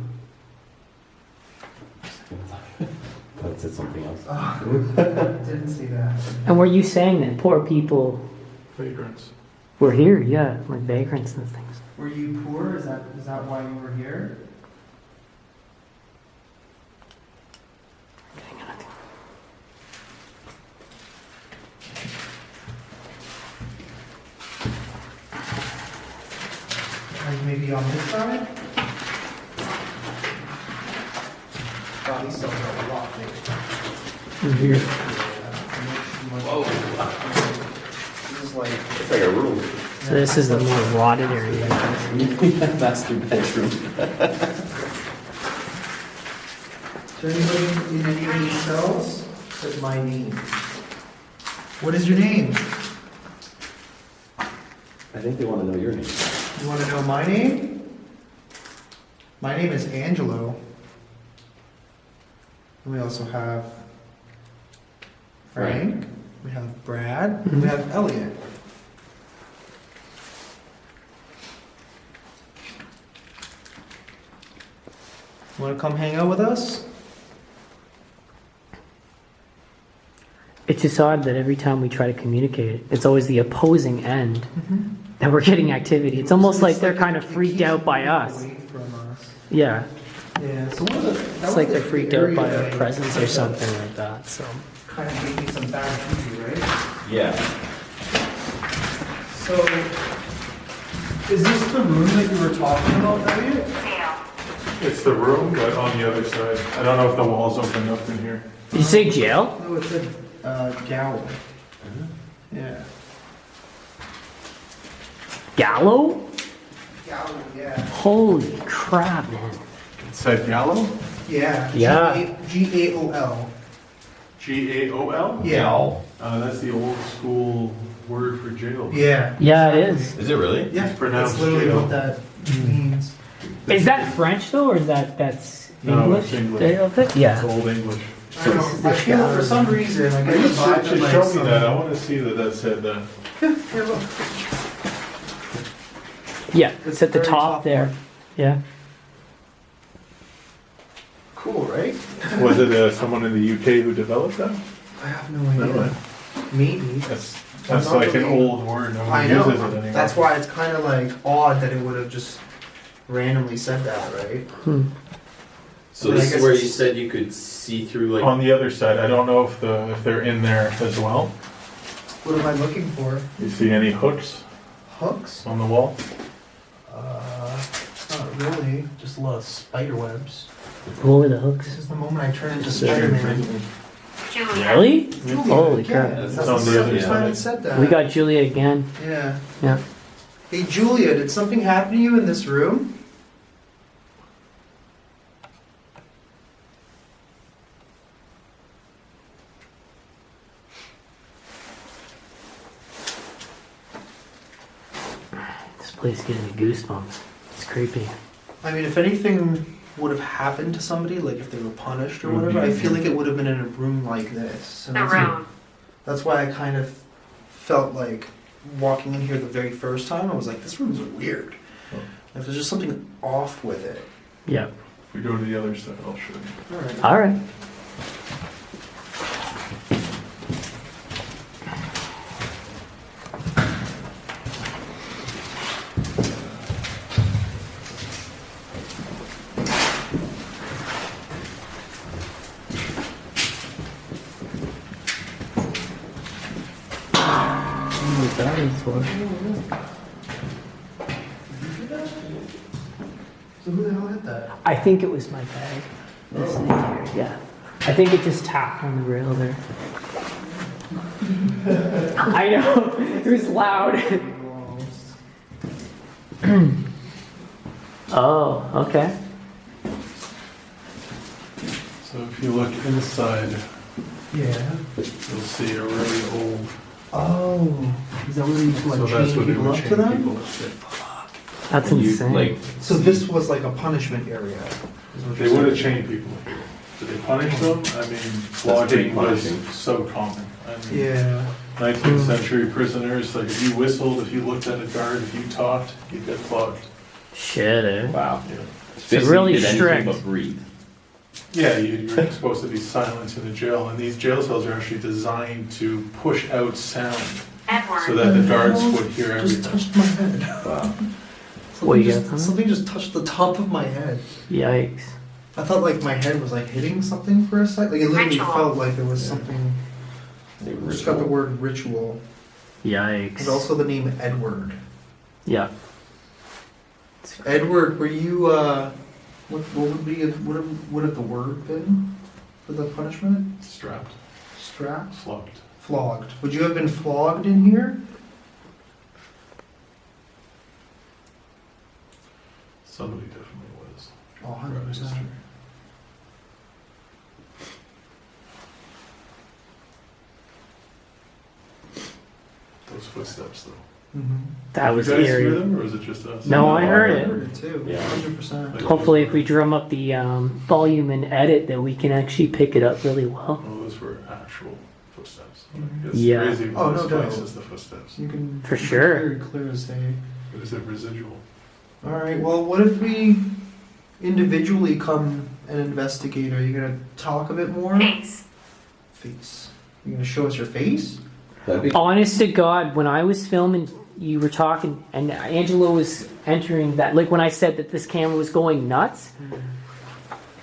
That said something else. Didn't see that. And were you saying that poor people Vagrants. were here? Yeah, like vagrants and things. Were you poor? Is that why you were here? maybe on this side? God, these cells are a lot bigger. Here. Whoa. This is like... It's like a room. So this is the more rotted area. Master bedroom. Is there anybody in any of these cells? Says my name. What is your name? I think they want to know your name. You want to know my name? My name is Angelo. And we also have Frank. We have Brad. And we have Elliot. Want to come hang out with us? It's just odd that every time we try to communicate, it's always the opposing end that we're getting activity. It's almost like they're kind of freaked out by us. Away from us. Yeah, Yeah. So one of the it's like they're freaked out by our presence or something like that. So Kind of gave me some bad juju, right? Yeah. So, is this the room that you were talking about, Elliot? Tail. It's the room, but on the other side. I don't know if the walls open up in here. did you say jail? No, it said gallows. Yeah. Gallow? Gallows, yeah. Holy crap, man! It said Gallo? Yeah. Yeah. G-A-O-L. G-A-O-L? Yeah. That's the old school word for jail. Yeah. Yeah, it is. Is it really? Yeah. It's pronounced That's literally jail. what that means. Is that French though, or is that's No, English? it's English. Okay. It's Yeah. old English. I don't know. I feel for some reason I get the vibe Just of like show me some- that. I want to see that said that. Here, look. Yeah, It's it's at the very top top there. one. Yeah. Cool, right? Was it someone in the UK who developed that? I have no idea. No way. Maybe. That's not like an really- old word. No I one uses it know. anymore. That's why it's kind of like odd that it would have just randomly said that, right? So But I this is guess where it's- you said you could see through like. On the other side, I don't know if they're in there as well. What am I looking for? You see any hooks Hooks? on the wall? Not really. Just a lot of spider webs. What were the hooks? This is the moment I turn into They're Spider-Man. Julia. Really? Julia, Holy yeah. crap. That's It's the on the other second time side. it said that. We got Julia again. Yeah. Yeah. Hey, Julia, did something happen to you in this room? This place gives me goosebumps. It's creepy. I mean, if anything would have happened to somebody, like if they were punished or It would whatever, be- I feel like it would have been in a room like this. And The that's, room. that's why I kind of felt like walking in here the very first time, I was like, this room's weird. Like, there's just something off with it. Yeah. If we go to the other side, I'll show you. All right. All right. What that is for? So who the hell hit that? I think it was my bag. This thing here. Yeah. I think it just tapped on the rail there. I know. It was loud. Oh, okay. So if you look inside, Yeah. you'll see a really old. Oh. Is that where they used to So like that's chain what they people would up chain to them? people up to. That's And you, insane. like, So this was like a punishment area. is what They you're would have saying. chained people. Did they punish them? I mean, flogging was punishing. so common. I mean, Yeah. 19th century prisoners, like if you whistled, if you looked at a guard, if you talked, you'd get flogged. Shit, eh? wow. Yeah. Basically, really did anything strict. But breathe. Yeah, you're supposed to be silent in the jail, and these jail cells are actually designed to push out sound Edward. so that the guards would hear Just everything. touched my head. Wow. What you got, just, Tom? something just touched the top of my head. Yikes. I thought like my head was like hitting something for a sec. Like it literally Ritual. felt like there was something. They Just got the word ritual. Yikes. And also the name Edward. Yeah. Edward, were you, what would have the word been for the punishment? Strapped, Strapped? flogged. Flogged. Would you have been flogged in here? Somebody definitely was. Oh, throughout 100%. history. Those footsteps, though. Mm-hmm. That was you guys hear eerie. them, or is it just us? No, I heard I it. heard it too. Yeah. 100%. Hopefully, if we drum up the volume and edit, that we can actually pick it up really well. Oh, those were actual footsteps. Mhm. It's Yeah. crazy when Oh, this no doubt. place is the footsteps. You can For you can sure. Very clear as day. It is a residual. All right. Well, what if we individually come and investigate? Are you gonna talk a bit more? Face. Face. You gonna show us your face? That'd be Honest to God, when I was filming, you were talking, and Angelo was entering that. Like when I said that this camera was going nuts,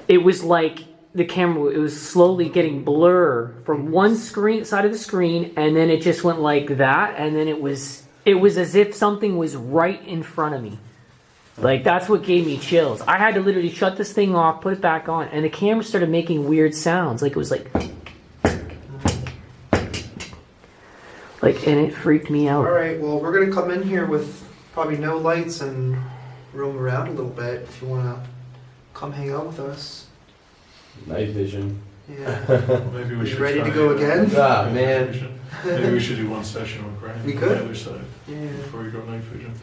it was like the camera. It was slowly getting blur from one screen side of the screen, and then it just went like that, and then it was as if something was right in front of me. Like that's what gave me chills. I had to literally shut this thing off, put it back on, and the camera started making weird sounds. Like it was like, and it freaked me out. All right. Well, we're gonna come in here with probably no lights and roam around a little bit. If you wanna come hang out with us. Night vision. Yeah. Maybe we You should ready to try, go again? Ah, night man. vision. Maybe we should do one session with Brian We on could. the other side Yeah. before we go night vision.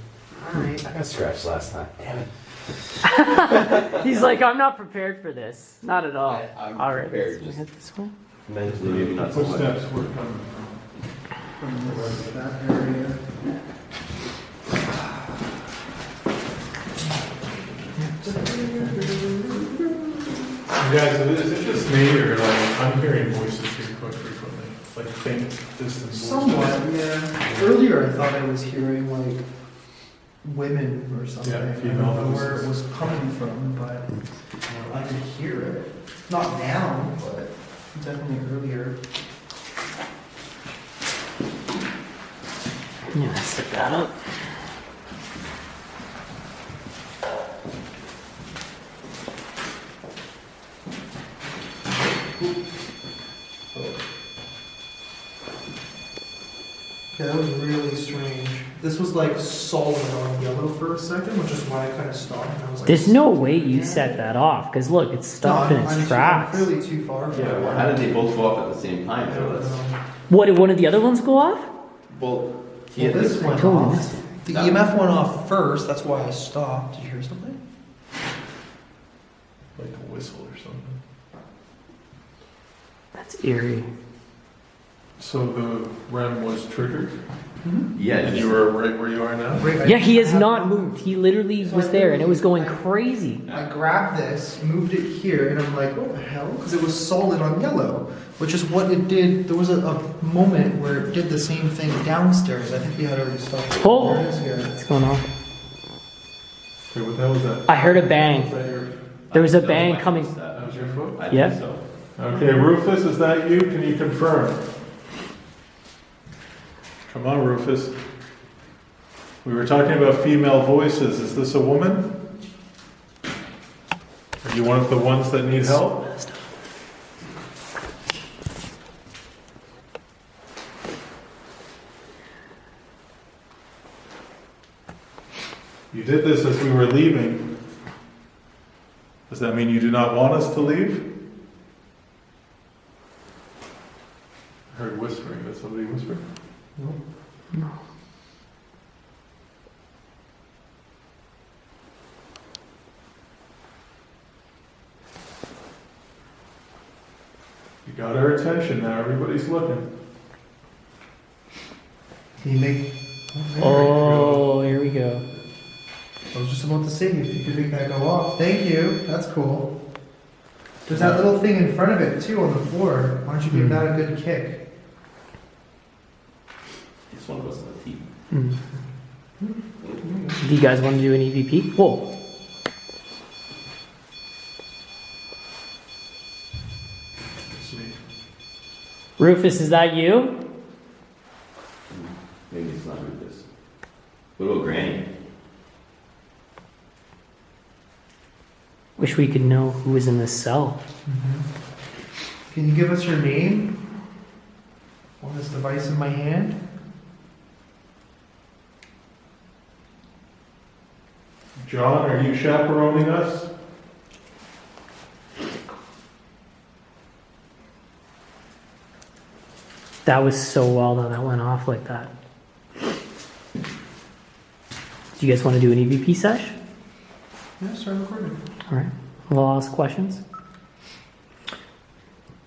All right. I got scratched last time. Damn it. He's like, I'm not prepared for this. Not at all. I'm All right, prepared, let's just- head this way. Mentally, maybe not so much. Footsteps were coming From that area. You guys, is it just me, or like, I'm hearing voices here quite frequently, like faint, distant voices? Somewhat, yeah. Earlier, I thought I was hearing like women or something. Yeah, I female don't know where it voices. was coming from, but I could hear it. Not now, but definitely earlier. Yeah, set that up. Yeah, that was really strange. This was like solid on yellow for a second, which is why I kind of stopped. And I was like, There's no way you set that off, because look, it's stopped in its tracks. I'm clearly too far. from Yeah, it. well, how did they both go off at the same time? I though? don't That's, know. What, did one of the other ones go off? well, Well, this went Totally off. The EMF went off first. That's why I stopped. Did you hear something? Like a whistle or something. That's eerie. So the REM was triggered, yeah, and you were right where you are now? Right, Yeah, he has not moved. He literally was there, and it was going crazy. I grabbed this, moved it here, and I'm like, what the hell? Because it was solid on yellow, which is what it did. There was a moment where it did the same thing downstairs. I think we had already stopped. Oh. There it is here. What's going on? Okay, what that was that? I heard a bang. Was that your, There was a That bang my coming. footstep. that was your foot? I Yeah. think so. Okay, Rufus, is that you? Can you confirm? Come on, Rufus. We were talking about female voices. Is this a woman? Are you one of the ones that need help? You did this as we were leaving. Does that mean you do not want us to leave? I heard whispering. Did somebody whisper? No. You got our attention now. Everybody's looking. Can you make? Oh, here we go. I was just about to say, if you could make that go off. Thank you. That's cool. There's that little thing in front of it too on the floor. Why don't you give that a good kick? This one was the team. Do you guys want to do an EVP? Whoa. Sweet. Rufus, is that you? Maybe it's not Rufus. What about Granny? wish we could know who was in this cell. Can you give us your name on this device in my hand? John, are you chaperoning us? That was so well done. That went off like that. Do you guys want to do an EVP sesh? Yeah, start recording. All right. We'll ask questions.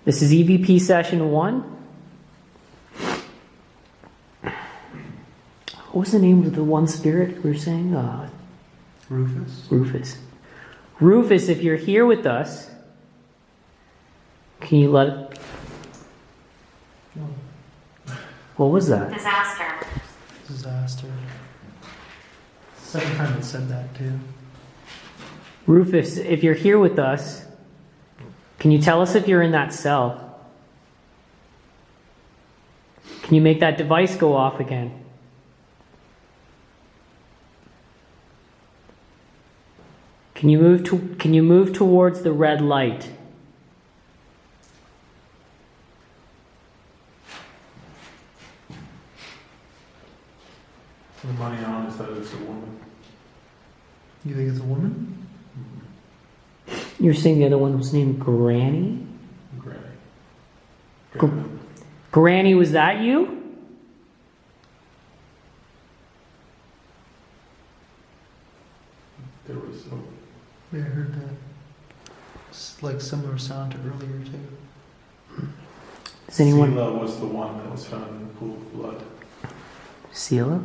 This is EVP session 1. What was the name of the one spirit we were saying? Rufus. Rufus. Rufus, if you're here with us, can you let... What was that? Disaster. Disaster. Second time it said that too. Rufus, if you're here with us, can you tell us if you're in that cell? Can you make that device go off again? Can you move towards the red light? The money on is that it's a woman. You think it's a woman? You're saying the other one was named Granny? Granny. Gr- Granny, was that you? There was Yeah, I heard that. It's like similar sound to earlier too. Does anyone... Sela was the one that was found in the pool of blood. Sela?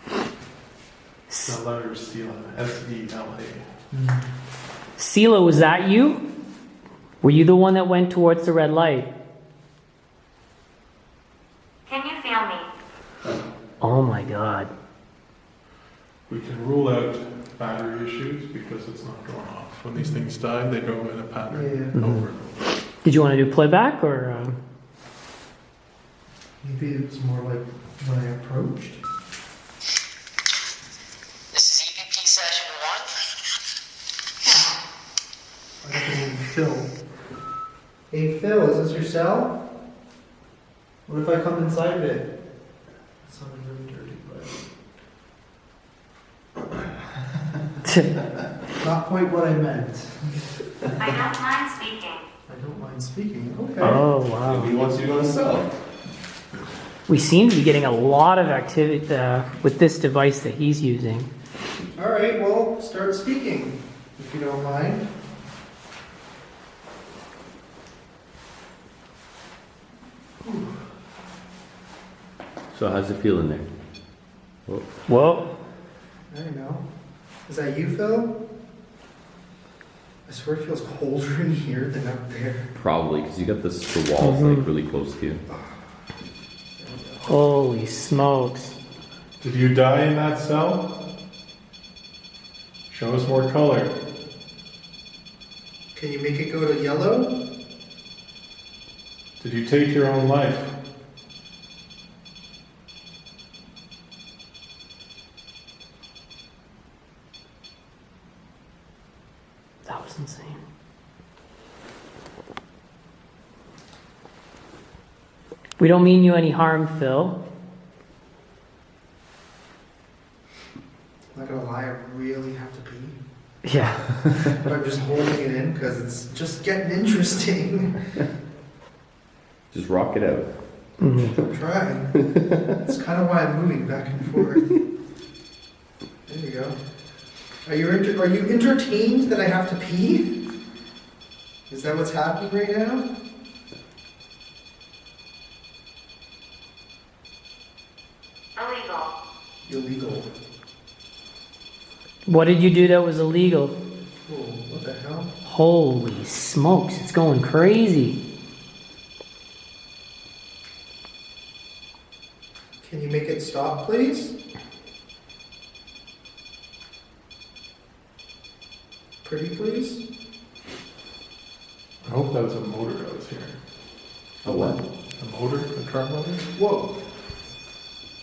The letter is Sela. S-E-L-A. Sela, was that you? Were you the one that went towards the red light? Can you feel me? Oh my god. We can rule out battery issues because it's not going off. When these things die, they go in a pattern Yeah. over. Did you want to do playback or... Maybe it's more like when I approached. This is EVP session 1. I got the name Phil. Hey Phil, is this your cell? What if I come inside of it? It sounded really dirty, but not quite what I meant. I don't mind speaking. I don't mind speaking. Okay. Oh, wow. Maybe he wants you to go to cell. We seem to be getting a lot of activity with this device that he's using. All right. Well, start speaking, if you don't mind. So how's it feel in there? Whoa. I don't know. Is that you, Phil? I swear it feels colder in here than out there. Probably, because you got the walls like really close to you. Holy smokes. Did you die in that cell? Show us more color. Can you make it go to yellow? Did you take your own life? That was insane. We don't mean you any harm, Phil. I'm not gonna lie, I really have to pee. Yeah. But I'm just holding it in because it's just getting interesting. Just rock it out. Mhm. I'm trying. That's kind of why I'm moving back and forth. There you go. Are you entertained that I have to pee? Is that what's happening right now? Illegal. Illegal. What did you do that was illegal? Oh, what the hell? Holy smokes, it's going crazy. Can you make it stop, please? Pretty please? I hope that was a motor I was hearing. A what? A motor? A car motor? Whoa.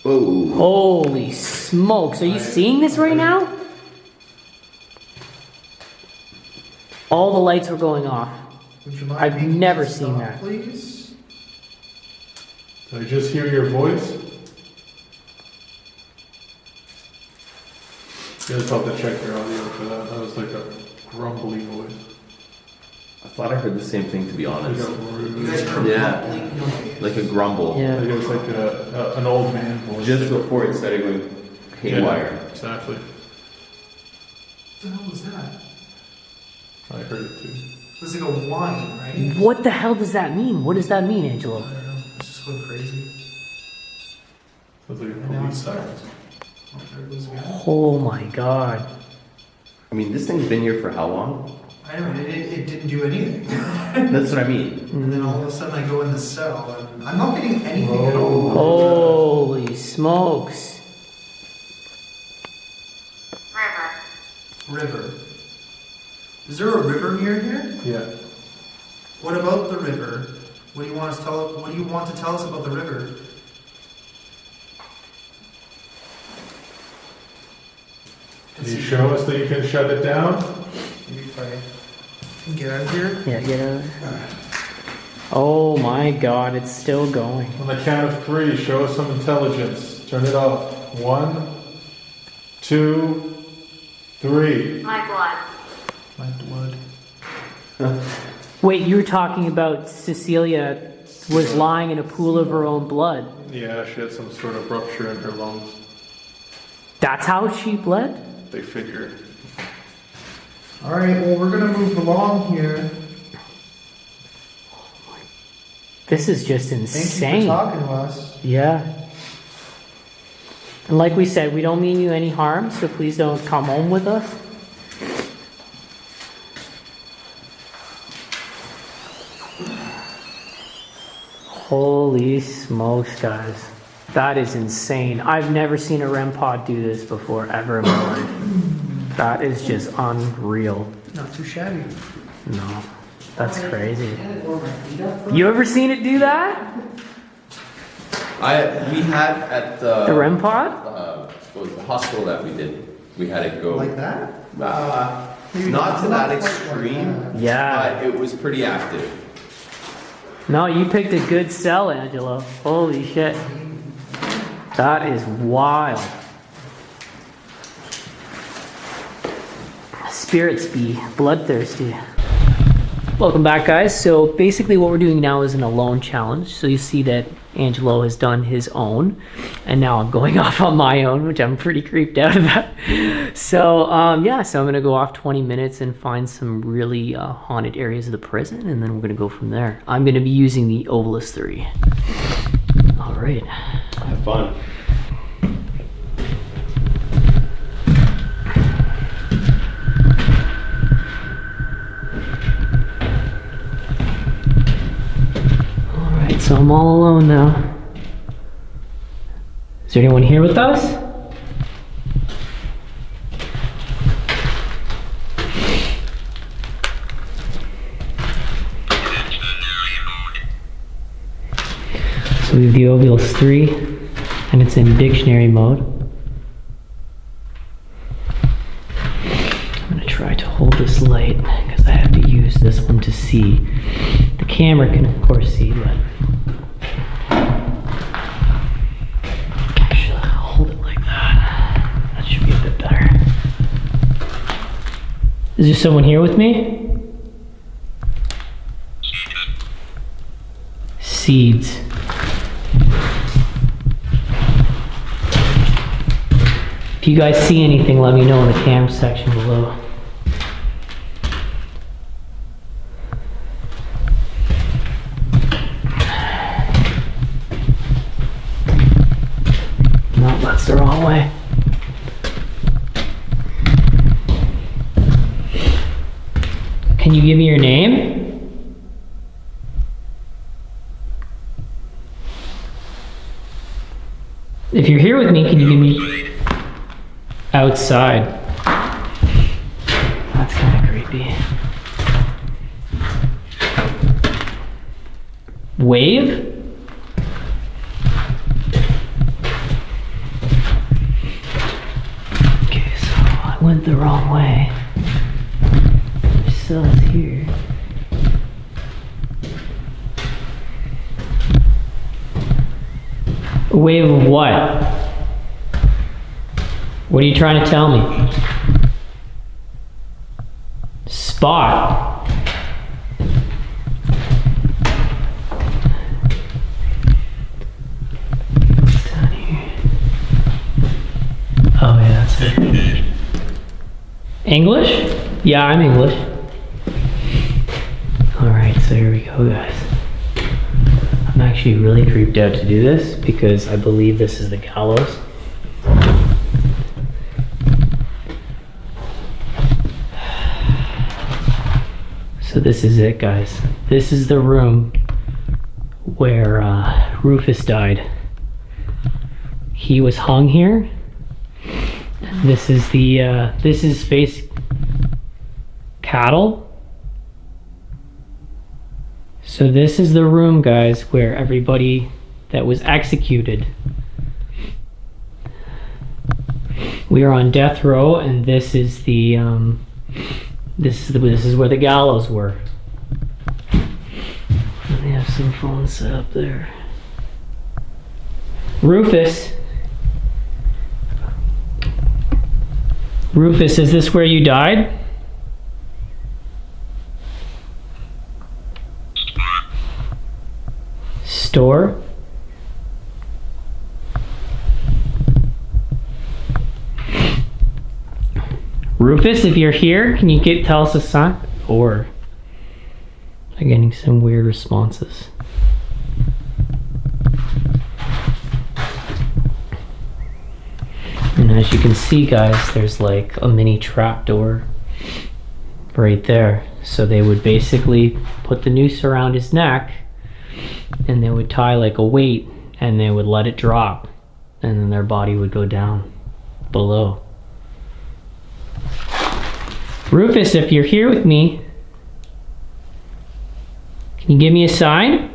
Whoa. Holy smokes, are you seeing this right now? All the lights were going off. Would you mind I've making never this seen stop, that. please? Did I just hear your voice? You guys have to check your audio for that. That was like a grumbly voice. I thought I heard the same thing, to be Like honest. a You guys rude, heard Yeah. mumbling noise. Like a grumble. Yeah. like it was like an old man voice. Just before it started going haywire. Yeah, exactly. What the hell was that? I heard it too. It was like a whine, right? What the hell does that mean? What does that mean, I Angelo? don't know. It's just going crazy. Sounds like a And now police it's siren. Oh, there it goes again. Oh my god. I mean, this thing's been here for how long? I know, it didn't do anything. That's what I mean. And then all of a sudden I go in the cell and I'm not getting anything at all. Holy smokes. River. River. Is there a river near here? Yeah. What about the river? What do you want to tell us about the river? Can you show us that you can shut it down? Maybe if I can get out of here. Yeah, get out of there. Oh my god, it's still going. On the count of 3, show us some intelligence. Turn it off. 1, 2, 3. My blood. My blood. Wait, you were talking about Cecilia was lying in a pool of her own blood. Yeah, she had some sort of rupture in her lungs. That's how she bled? They figure. Alright, well we're gonna move along here. This is just Thank you insane. for talking to us. Yeah. And like we said, we don't mean you any harm, so please don't come home with us. Holy smokes, guys. That is insane. I've never seen a REM pod do this before, ever in my life. That is just unreal. Not too shabby. No, that's crazy. You ever seen it do that? We had at The REM pod? what was the hospital that we did. We had it go. Like that? Maybe Not to that quite like extreme, that. Yeah. but it was pretty active. No, you picked a good cell, Angelo. Holy shit. That is wild. Spirits be bloodthirsty. Welcome back, guys. So basically what we're doing now is an alone challenge. So you see that Angelo has done his own, and now I'm going off on my own, which I'm pretty creeped out about. So yeah, so I'm gonna go off 20 minutes and find some really haunted areas of the prison, and then we're gonna go from there. I'm gonna be using the Ovilus III. All right. Have fun. Alright, so I'm all alone now. Is there anyone here with us? So we have the Ovilus III, and it's in dictionary mode. I'm gonna try to hold this light, because I have to use this one to see. The camera can of course see, but actually I'll hold it like that. That should be a bit better. Is there someone here with me? Seeds. If you guys see anything, let me know in the cam section below. No, that's the wrong way. Can you give me your name? If you're here with me, can you give me outside? That's kind of creepy. Wave? Okay, so I went the wrong way. So cells here. A wave of what? What are you trying to tell me? Spot. What's down here? Oh yeah, that's it. English? Yeah, I'm English. Alright, so here we go, guys. I'm actually really creeped out to do this because I believe this is the gallows. So this is it, guys. This is the room where Rufus died. He was hung here. This is the this is space cattle. So this is the room, guys, where everybody that was executed. We are on death row, and this is the this is where the gallows were. And they have some phones set up there. Rufus. Rufus, is this where you died? Store? Rufus, if you're here, can you tell us a sign? Or I'm getting some weird responses. And as you can see, guys, there's like a mini trapdoor right there. So they would basically put the noose around his neck and they would tie like a weight and they would let it drop and then their body would go down below. Rufus, if you're here with me, can you give me a sign?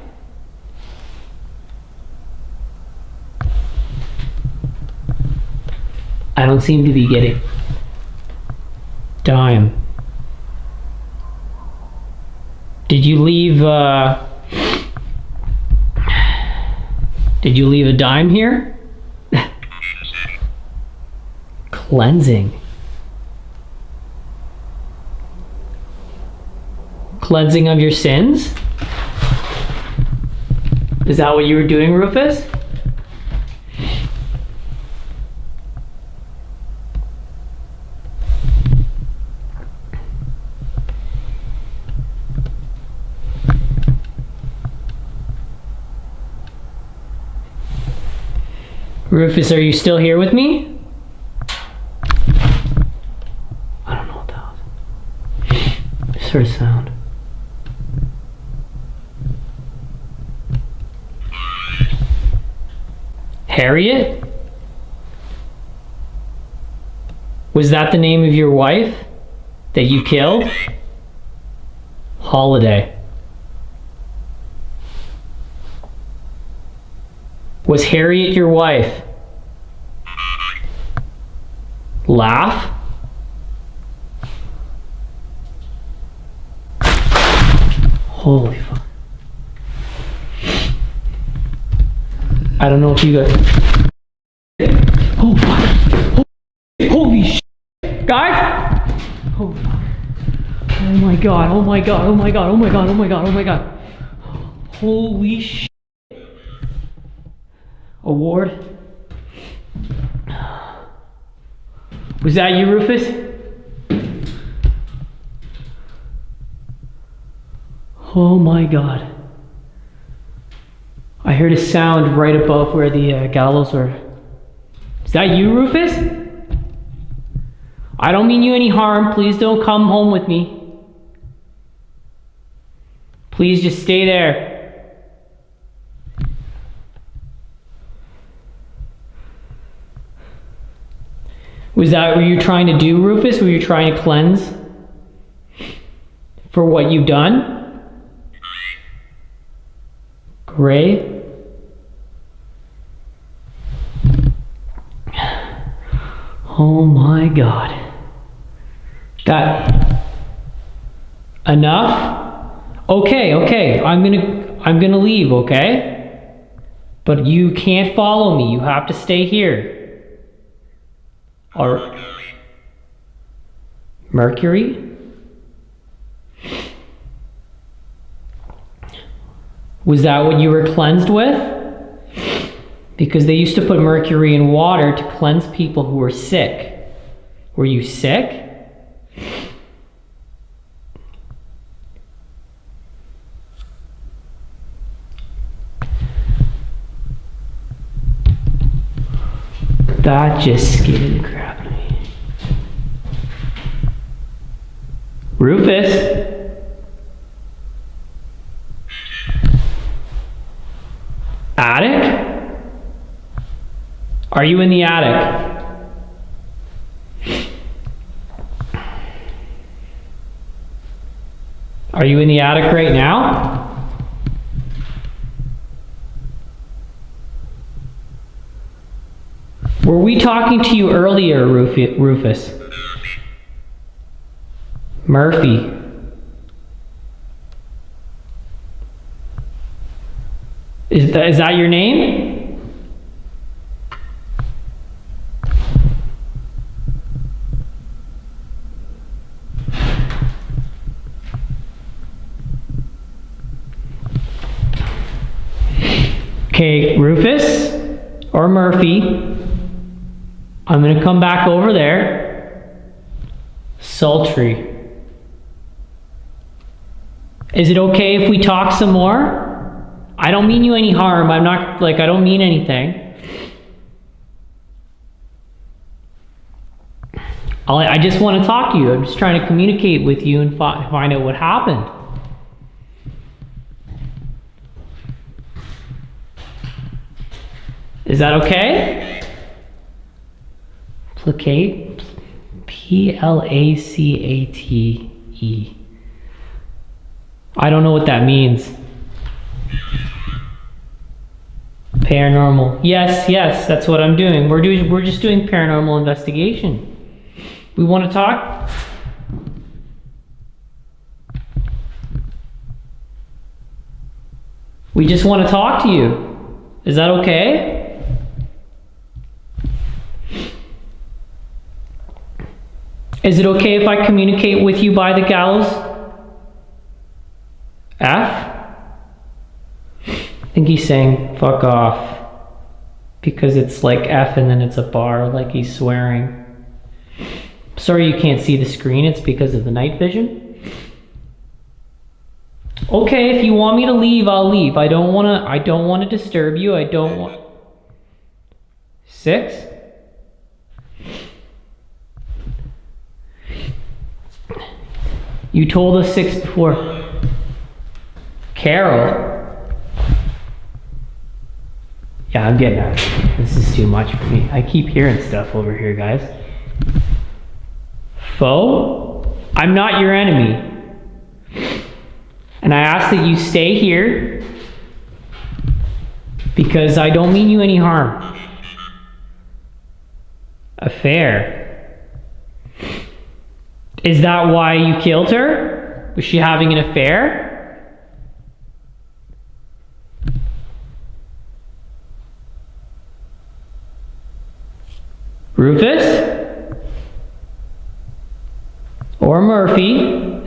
I don't seem to be getting dime. Did you leave a dime here? Cleansing. Cleansing of your sins? Is that what you were doing, Rufus? Rufus, are you still here with me? I don't know what that was. I just heard a sound. Harriet? Was that the name of your wife that you killed? Holiday. Was Harriet your wife? Laugh? Holy fuck. I don't know if you guys... Oh fuck. Holy shit. Guys! Oh fuck. Oh my god, oh my god, oh my god, oh my god, oh my god, oh my god. Holy shit. Award. Was that you, Rufus? Oh my god. I heard a sound right above where the gallows were. Is that you, Rufus? I don't mean you any harm. Please don't come home with me. Please just stay there. Was that what you were trying to do, Rufus? Were you trying to cleanse for what you've done? Gray? Oh my god. Enough? Okay. I'm gonna leave, okay? But you can't follow me. You have to stay here. Or Mercury? Was that what you were cleansed with? Because they used to put mercury in water to cleanse people who were sick. Were you sick? That just scared the crap out of me. Rufus? Attic? Are you in the attic? Are you in the attic right now? Were we talking to you earlier, Rufus? Murphy. Is that your name? Okay, Rufus or Murphy, I'm gonna come back over there. Sultry. Is it okay if we talk some more? I don't mean you any harm. I'm not, I don't mean anything. I just want to talk to you. I'm just trying to communicate with you and find out what happened. Is that okay? Placate? Placate. I don't know what that means. Paranormal. Yes, that's what I'm doing. We're just doing paranormal investigation. We want to talk? We just want to talk to you. Is that okay? Is it okay if I communicate with you by the gallows? F? I think he's saying fuck off because it's like F and then it's a bar, like he's swearing. Sorry you can't see the screen, it's because of the night vision. Okay, if you want me to leave, I'll leave. I don't want to disturb you. I don't want 6? You told us 6 before. Carol. Yeah, I'm getting out of here. This is too much for me. I keep hearing stuff over here, guys. Foe? I'm not your enemy. And I ask that you stay here because I don't mean you any harm. Affair. Is that why you killed her? Was she having an affair? Rufus? Or Murphy?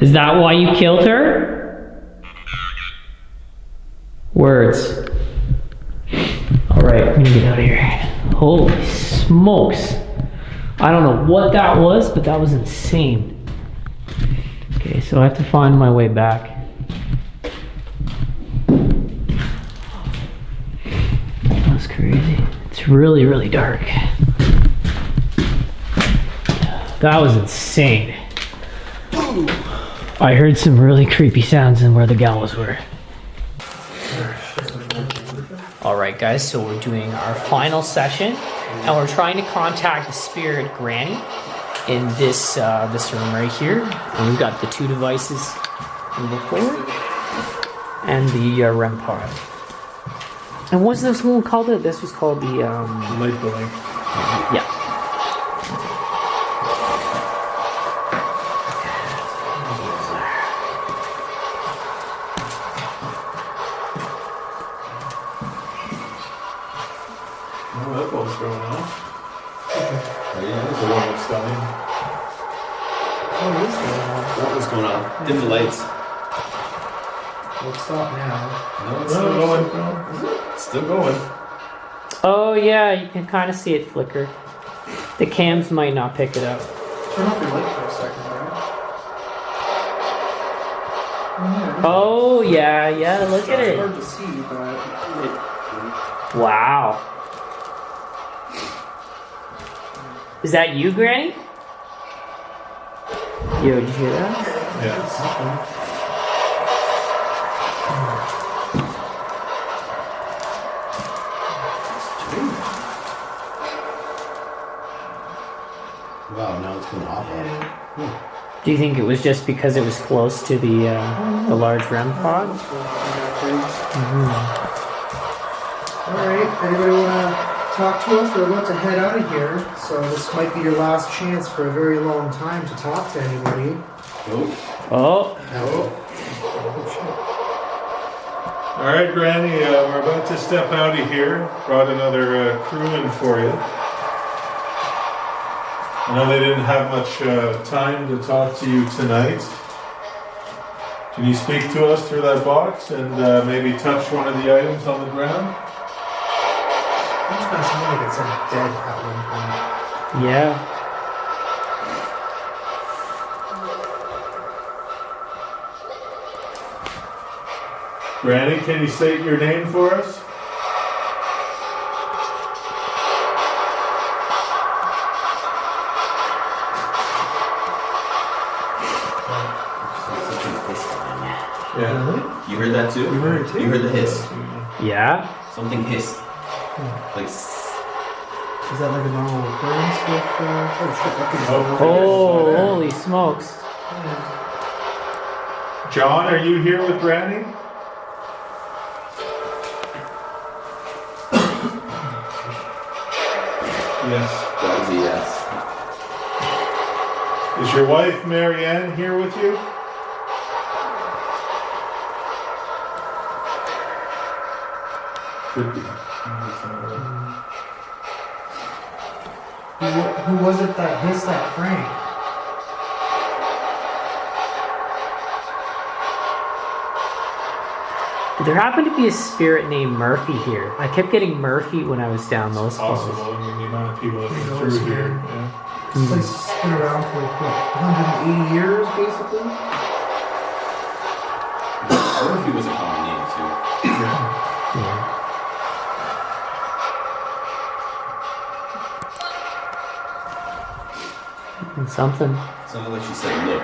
Is that why you killed her? Words. Alright, I'm gonna get out of here. Holy smokes. I don't know what that was, but that was insane. Okay, so I have to find my way back. That's crazy. It's really, really dark. That was insane. I heard some really creepy sounds in where the gallows were. Alright guys, so we're doing our final session and we're trying to contact the spirit Granny in this room right here. And we've got the 2 devices before and the REM pod. And what's this one called? This was called the light buoy. Yeah. UFOs going on. Oh, yeah. There's the one that's dying. What is going on? What was going on? Dim the lights. Well, stop now. No, it's No, still going. going. Still going. Oh yeah, you can kind of see it flicker. The cams might not pick it up. Turn off your light for a second, right? Oh yeah, look at It's it. hard to see, but Wow. Is that you, Granny? Yo, did you hear that? Yeah. Wow, now it's going off. Do you think it was just because it was close to the large REM pod? Alright, anybody want to talk to us? We're about to head out of here, so this might be your last chance for a very long time to talk to anybody. Oh, All right, Granny, we're about to step out of here. Brought another crew in for you. I know they didn't have much time to talk to you tonight. Can you speak to us through that box and maybe touch one of the items on the ground? It just kind of sounded like it said dead at one point. yeah. Granny, can you state your name for us? Yeah. You heard that too? You heard it too? You heard the hiss. Yeah? Something hissed. Like, Is that like a normal occurrence with, oh shit, that could be Oh, holy smokes. John, are you here with Granny? Yes. that was a yes. Is your wife Marianne here with you? Could be. Who was it that hissed at Frank? Did there happen to be a spirit named Murphy here? I kept getting Murphy when I was down those Possible. calls. I mean, the amount of people that Who come knows, through here. man? Yeah. This place has been around for like, what, 180 years, basically? Murphy was a common name too. Something. Sounded like she said, look.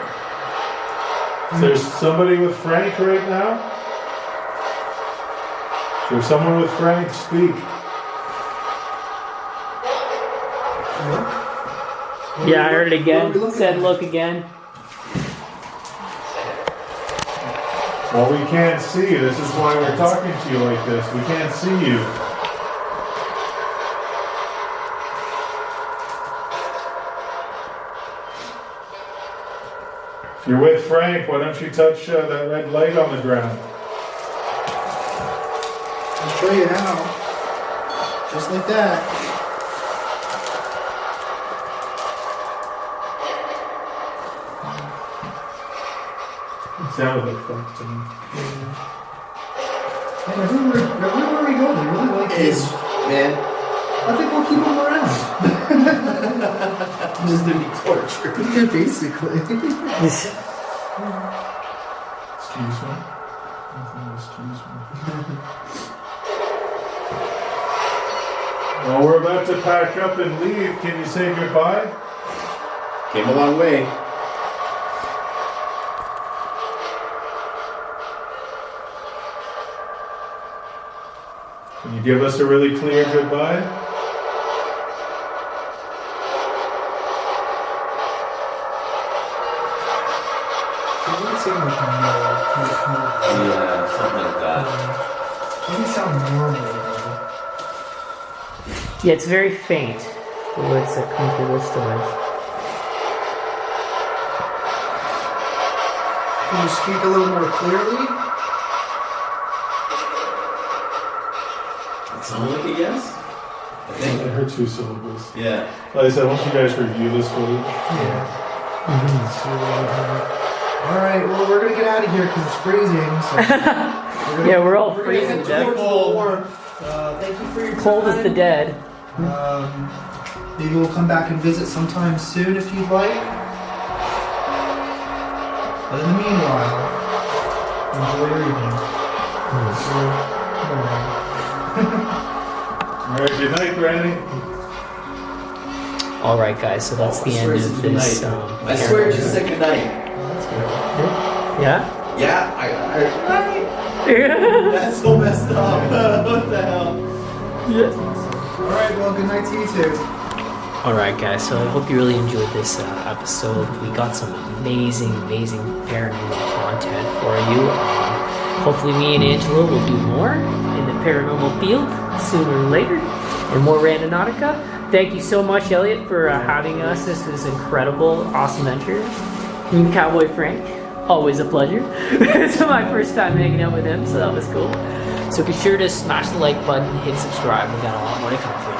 Is there somebody with Frank right now? Is there someone with Frank? Speak. Yeah, I heard it What are we again. looking Said at? look again. Well, we can't see you. This is why we're talking to you like this. We can't see you. If you're with Frank, why don't you touch that red light on the ground? I'll show you how. Just like that. It sounded like Frank to me. And everywhere we go, they really like this. Man, I think we'll keep them around. I'm just gonna be tortured. Yeah, basically. Excuse me. Nothing, excuse me. Well, we're about to pack up and leave. Can you say goodbye? Came a long way. Can you give us a really clear goodbye? It doesn't seem like no. Yeah, something like that. Doesn't sound normal though. Yeah, it's very faint. The words that come through this device. Can you speak a little more clearly? It sounded like a yes. I heard 2 syllables. Yeah. Like I said, once you guys review this footage, Yeah. So, all right. Well, we're gonna get out of here because it's freezing. So Yeah, we're all gonna freezing head to death. towards the warmth. Thank you for your time. Cold as the dead. Maybe we'll come back and visit sometime soon if you'd like. But in the meanwhile, enjoy your evening. all right, good night, Brandon. All right, guys. So that's the end of this. I swear, just say goodnight. Yeah. Yeah, that's so messed up. What the hell? Yes. All right. Well, good night to you too. All right, guys. So I hope you really enjoyed this episode. We got some amazing paranormal content for you. Hopefully, me and Angela will do more in the paranormal field sooner or later, and more Randonautica. Thank you so much, Elliot, for having us. This was incredible, awesome adventure. And Cowboy Frank, always a pleasure. It's my first time hanging out with him, so that was cool. So be sure to smash the like button, hit subscribe. We got a lot more to come for you.